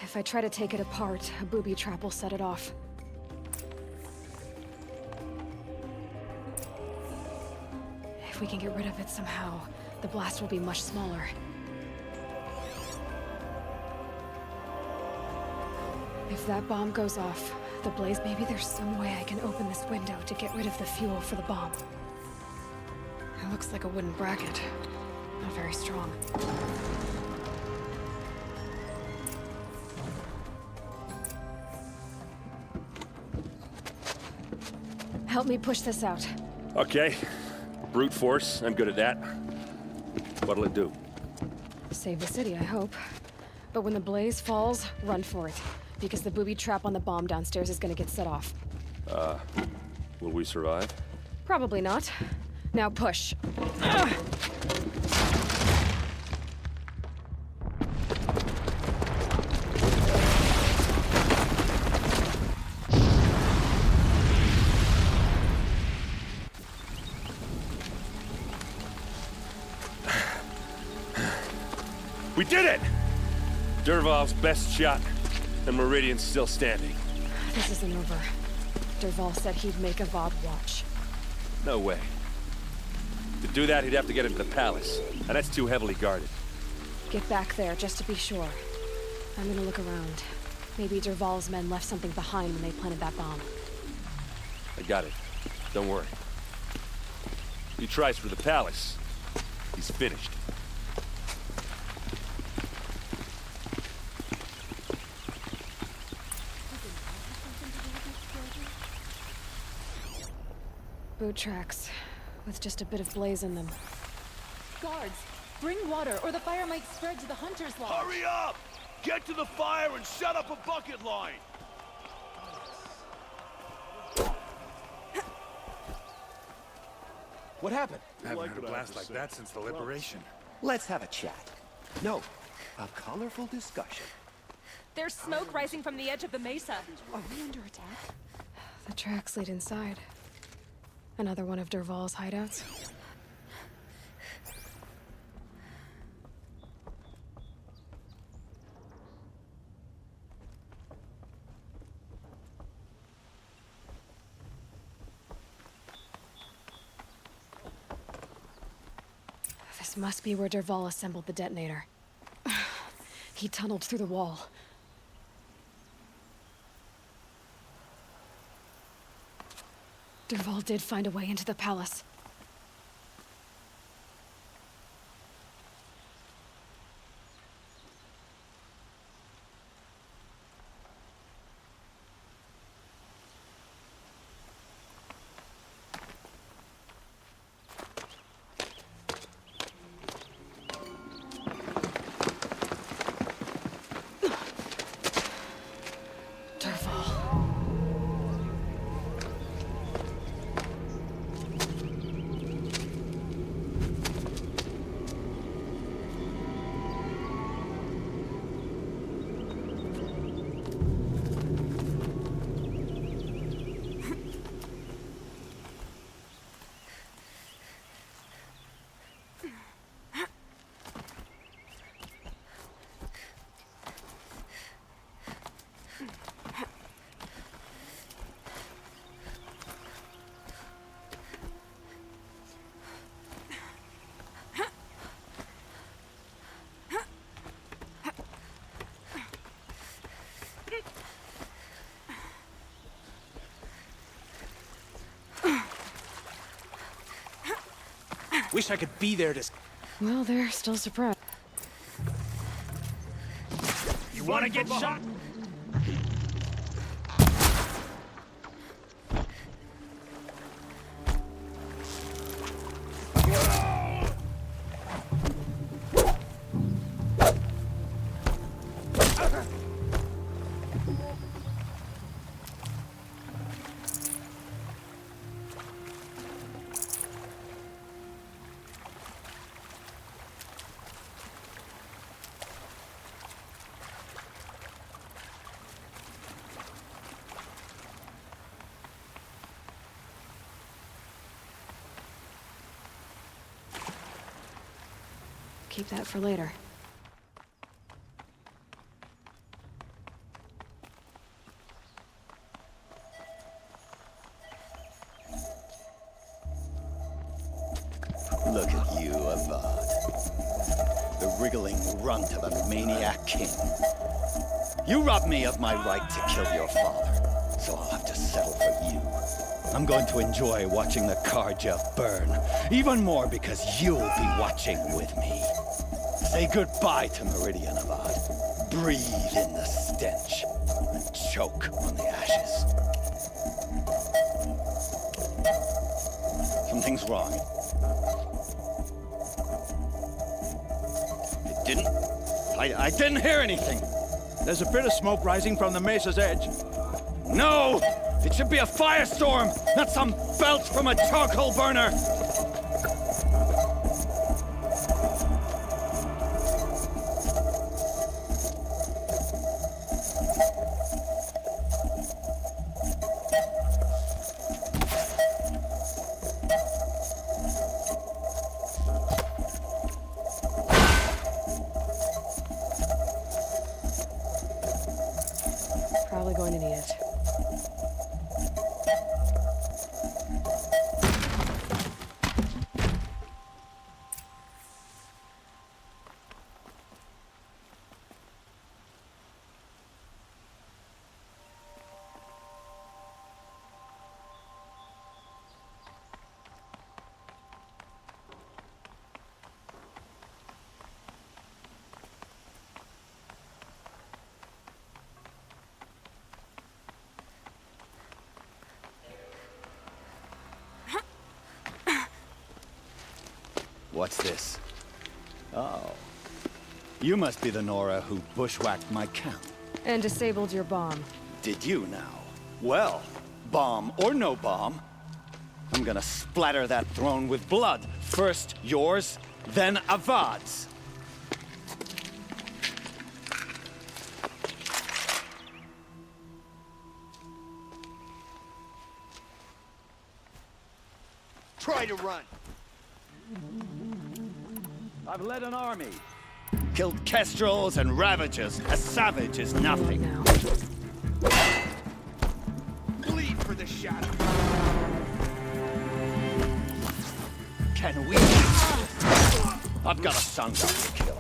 If I try to take it apart, a booby trap will set it off. If we can get rid of it somehow, the blast will be much smaller. If that bomb goes off, the blaze, maybe there's some way I can open this window to get rid of the fuel for the bomb. It looks like a wooden bracket. Not very strong. Help me push this out. Okay. Brute force, I'm good at that. What'll it do? Save the city, I hope. But when the blaze falls, run for it. Because the booby trap on the bomb downstairs is gonna get set off. Will we survive? Probably not. Now push. We did it! Dervahl's best shot, and Meridian's still standing. This isn't over. Dervahl said he'd make Avad watch. No way. To do that, he'd have to get into the palace, and that's too heavily guarded. Get back there, just to be sure. I'm gonna look around. Maybe Dervahl's men left something behind when they planted that bomb. I got it. Don't worry. He tries for the palace. He's finished. Boot tracks, with just a bit of blaze in them. Guards, bring water or the fire might spread to the hunter's lodge. Hurry up! Get to the fire and set up a bucket line! What happened? I haven't had a blast like that since the liberation. Let's have a chat. No, a colorful discussion. There's smoke rising from the edge of the mesa. Are we under attack? The tracks lead inside. Another one of Dervahl's hideouts. This must be where Dervahl assembled the detonator. He tunneled through the wall. Dervahl did find a way into the palace. Dervahl. Wish I could be there to... Well, they're still surprised. You wanna get shot? Keep that for later. Look at you, Avad. The wriggling runt of a maniac king. You robbed me of my right to kill your father, so I'll have to settle for you. I'm going to enjoy watching the Karja burn, even more because you'll be watching with me. Say goodbye to Meridian, Avad. Breathe in the stench, and choke on the ashes. Something's wrong. It didn't? I didn't hear anything. There's a bit of smoke rising from the mesa's edge. No! It should be a firestorm, not some belch from a charcoal burner! Probably going to need it. What's this? Oh. You must be the Nora who bushwhacked my camp. And disabled your bomb. Did you now? Well, bomb or no bomb, I'm gonna splatter that throne with blood. First yours, then Avad's. Try to run. I've led an army. Killed kestrels and ravagers. A savage is nothing. Bleed for the shadow. Can we? I've got a sun god to kill.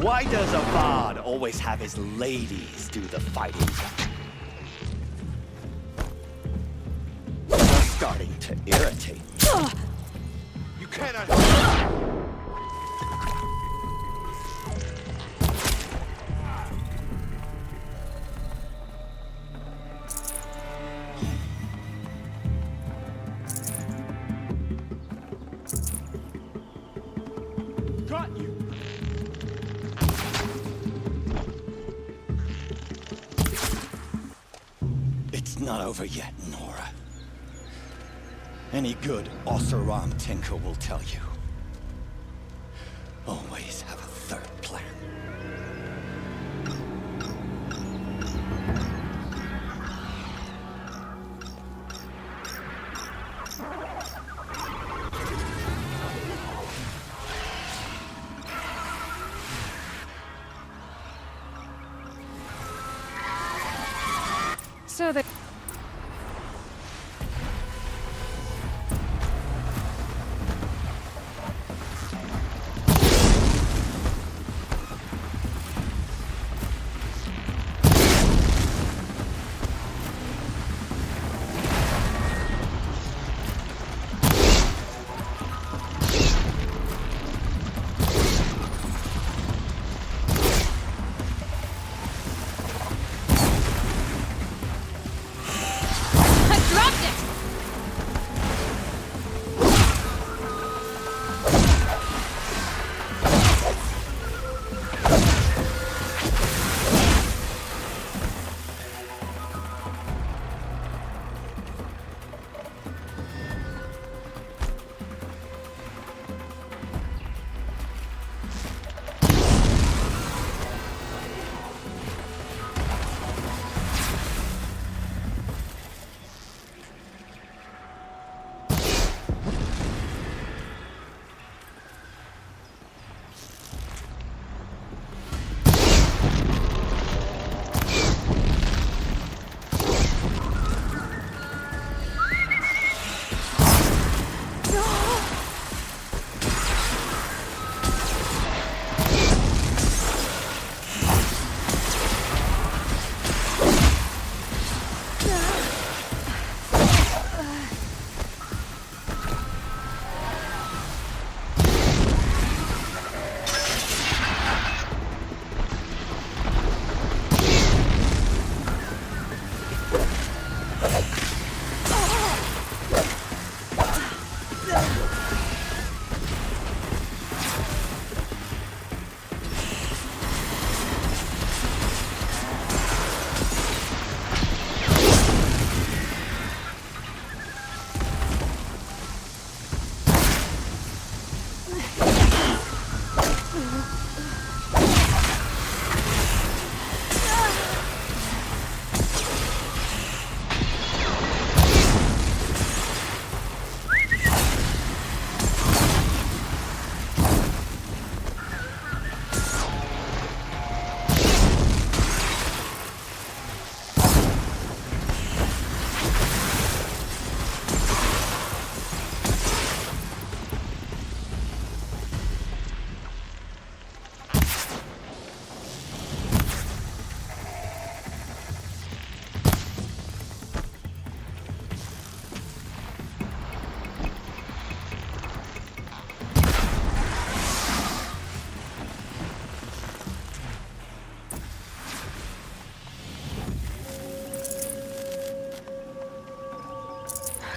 Why does Avad always have his ladies do the fighting? You're starting to irritate me. You cannot. Got you. It's not over yet, Nora. Any good Oseram tinker will tell you. Always have a third plan. So they...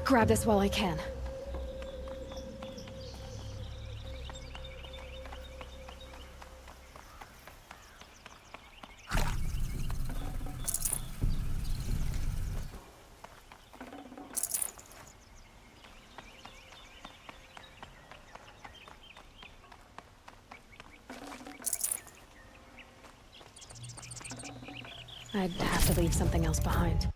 grab this while I can. I'd have to leave something else behind.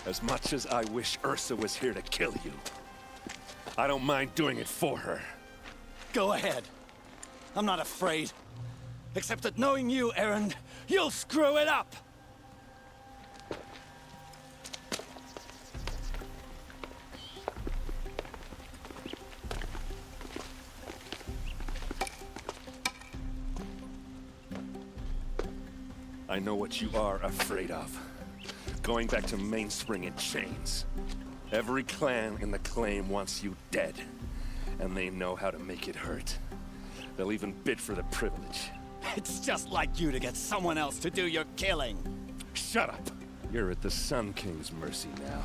As much as I wish Ursa was here to kill you, I don't mind doing it for her. Go ahead. I'm not afraid. Except that knowing you, Erend, you'll screw it up! I know what you are afraid of. Going back to Mainspring in chains. Every clan in the claim wants you dead. And they know how to make it hurt. They'll even bid for the privilege. It's just like you to get someone else to do your killing. Shut up! You're at the Sun King's mercy now.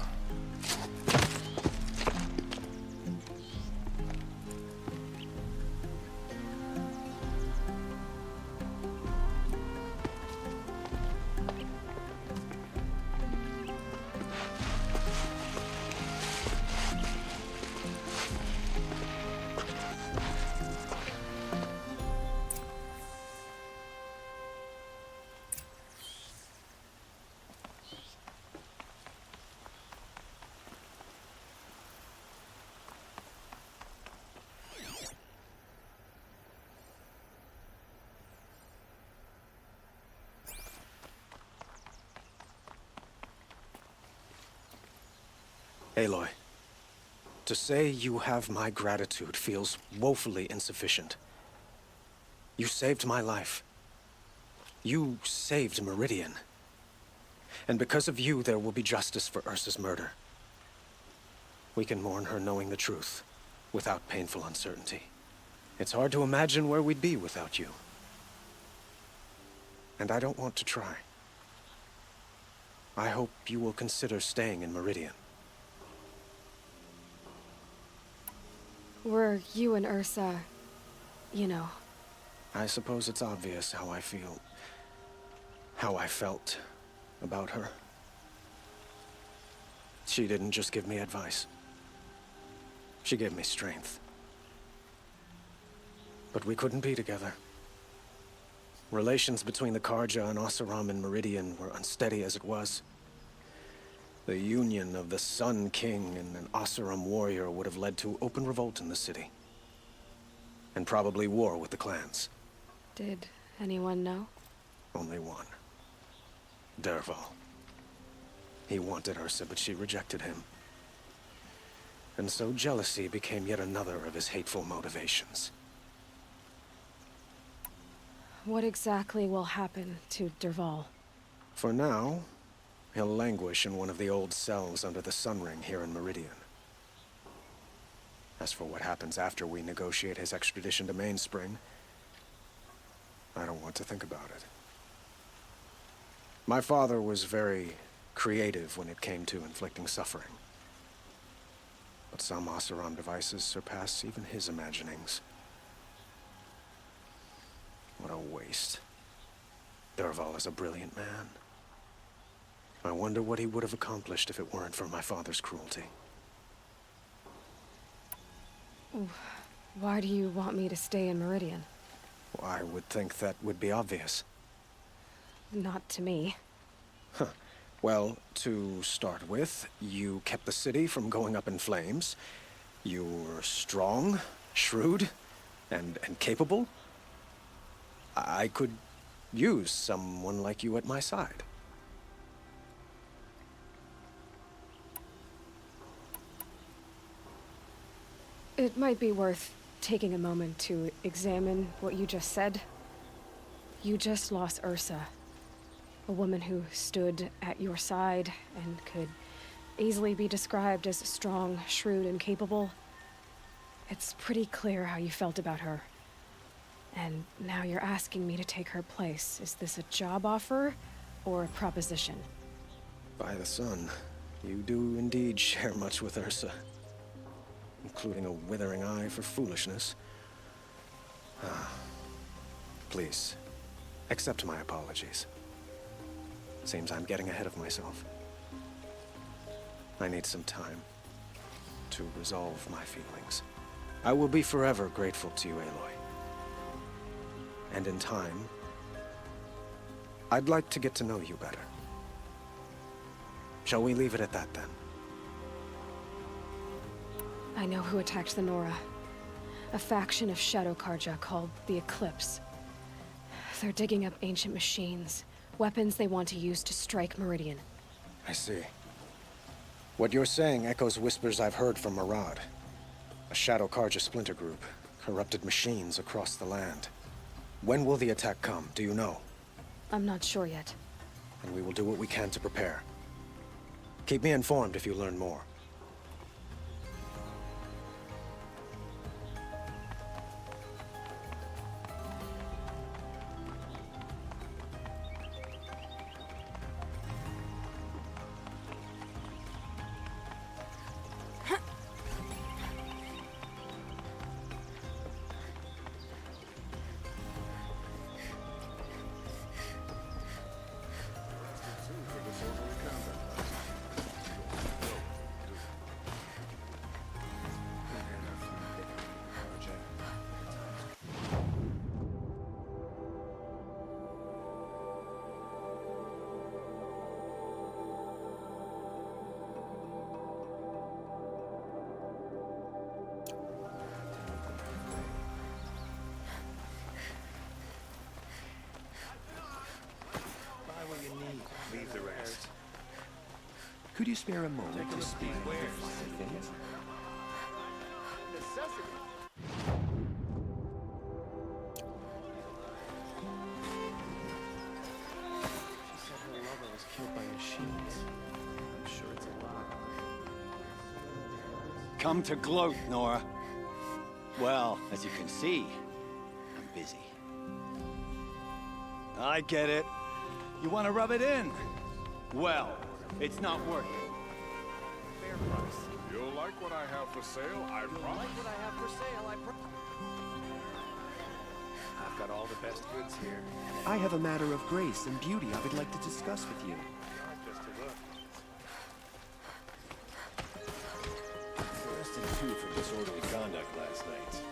Aloy, to say you have my gratitude feels woefully insufficient. You saved my life. You saved Meridian. And because of you, there will be justice for Ursa's murder. We can mourn her knowing the truth, without painful uncertainty. It's hard to imagine where we'd be without you. And I don't want to try. I hope you will consider staying in Meridian. Were you and Ursa, you know... I suppose it's obvious how I feel... how I felt about her. She didn't just give me advice. She gave me strength. But we couldn't be together. Relations between the Karja and Oseram and Meridian were unsteady as it was. The union of the Sun King and an Oseram warrior would have led to open revolt in the city. And probably war with the clans. Did anyone know? Only one. Dervahl. He wanted Ursa, but she rejected him. And so jealousy became yet another of his hateful motivations. What exactly will happen to Dervahl? For now, he'll languish in one of the old cells under the Sun Ring here in Meridian. As for what happens after we negotiate his extradition to Mainspring, I don't want to think about it. My father was very creative when it came to inflicting suffering. But some Oseram devices surpass even his imaginings. What a waste. Dervahl is a brilliant man. I wonder what he would have accomplished if it weren't for my father's cruelty. Why do you want me to stay in Meridian? Well, I would think that would be obvious. Not to me. Huh. Well, to start with, you kept the city from going up in flames. You were strong, shrewd, and capable. I could use someone like you at my side. It might be worth taking a moment to examine what you just said. You just lost Ursa, a woman who stood at your side and could easily be described as strong, shrewd, and capable. It's pretty clear how you felt about her. And now you're asking me to take her place. Is this a job offer or a proposition? By the sun, you do indeed share much with Ursa, including a withering eye for foolishness. Please, accept my apologies. Seems I'm getting ahead of myself. I need some time to resolve my feelings. I will be forever grateful to you, Aloy. And in time, I'd like to get to know you better. Shall we leave it at that, then? I know who attacked the Nora. A faction of Shadow Karja called the Eclipse. They're digging up ancient machines, weapons they want to use to strike Meridian. I see. What you're saying echoes whispers I've heard from Avad. A Shadow Karja splinter group, corrupted machines across the land. When will the attack come, do you know? I'm not sure yet. And we will do what we can to prepare. Keep me informed if you learn more. Leave the rest. Could you spare a moment to speak with the fine things? She said her lover was killed by machines. I'm sure it's a lie. Come to gloat, Nora. Well, as you can see, I'm busy. I get it. You want to rub it in? Well, it's not working. Fair price. You'll like what I have for sale, I promise. You'll like what I have for sale, I promise. I've got all the best goods here. I have a matter of grace and beauty I would like to discuss with you. Just a look. Arrested two for disorderly conduct last night.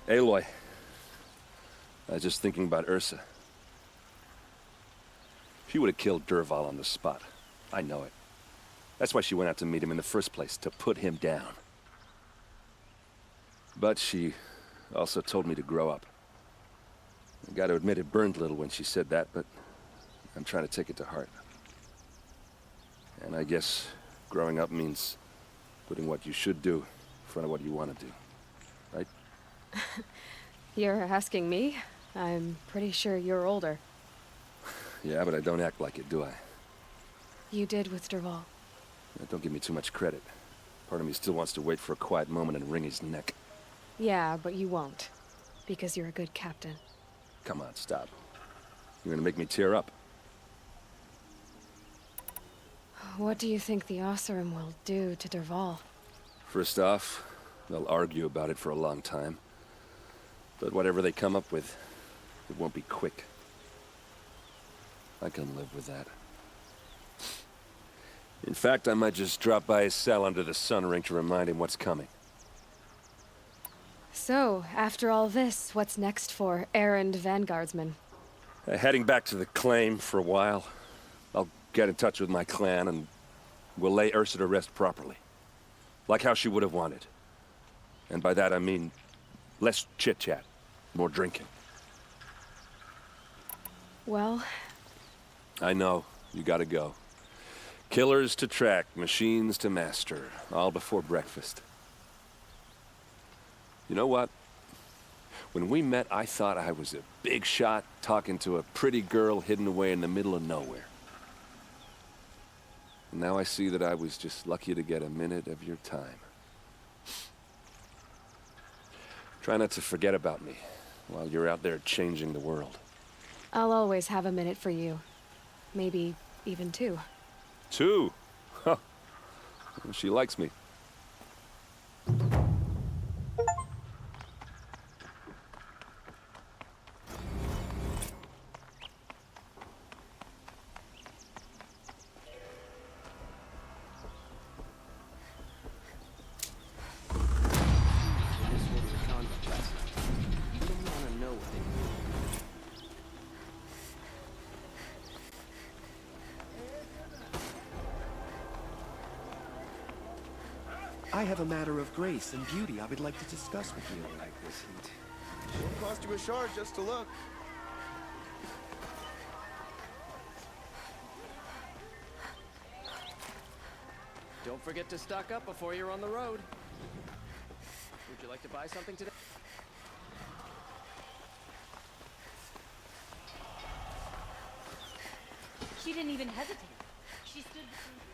Aloy, I was just thinking about Ursa. She would have killed Dervahl on the spot. I know it. That's why she went out to meet him in the first place, to put him down. But she also told me to grow up. I gotta admit it burned a little when she said that, but I'm trying to take it to heart. And I guess growing up means putting what you should do in front of what you want to do. Right? You're asking me? I'm pretty sure you're older. Yeah, but I don't act like it, do I? You did with Dervahl. Don't give me too much credit. Part of me still wants to wait for a quiet moment and wring his neck. Yeah, but you won't. Because you're a good captain. Come on, stop. You're gonna make me tear up. What do you think the Oseram will do to Dervahl? First off, they'll argue about it for a long time. But whatever they come up with, it won't be quick. I can live with that. In fact, I might just drop by his cell under the sun ring to remind him what's coming. So, after all this, what's next for errand vanguardsman? Heading back to the claim for a while. I'll get in touch with my clan and we'll lay Ursa to rest properly. Like how she would have wanted. And by that I mean less chit-chat, more drinking. Well... I know, you gotta go. Killers to track, machines to master, all before breakfast. You know what? When we met, I thought I was a big shot talking to a pretty girl hidden away in the middle of nowhere. And now I see that I was just lucky to get a minute of your time. Try not to forget about me while you're out there changing the world. I'll always have a minute for you. Maybe even two. Two? Huh. Well, she likes me. I have a matter of grace and beauty I would like to discuss with you. Like this heat. Won't cost you a shard just to look. Don't forget to stock up before you're on the road. Would you like to buy something today? She didn't even hesitate. She stood between...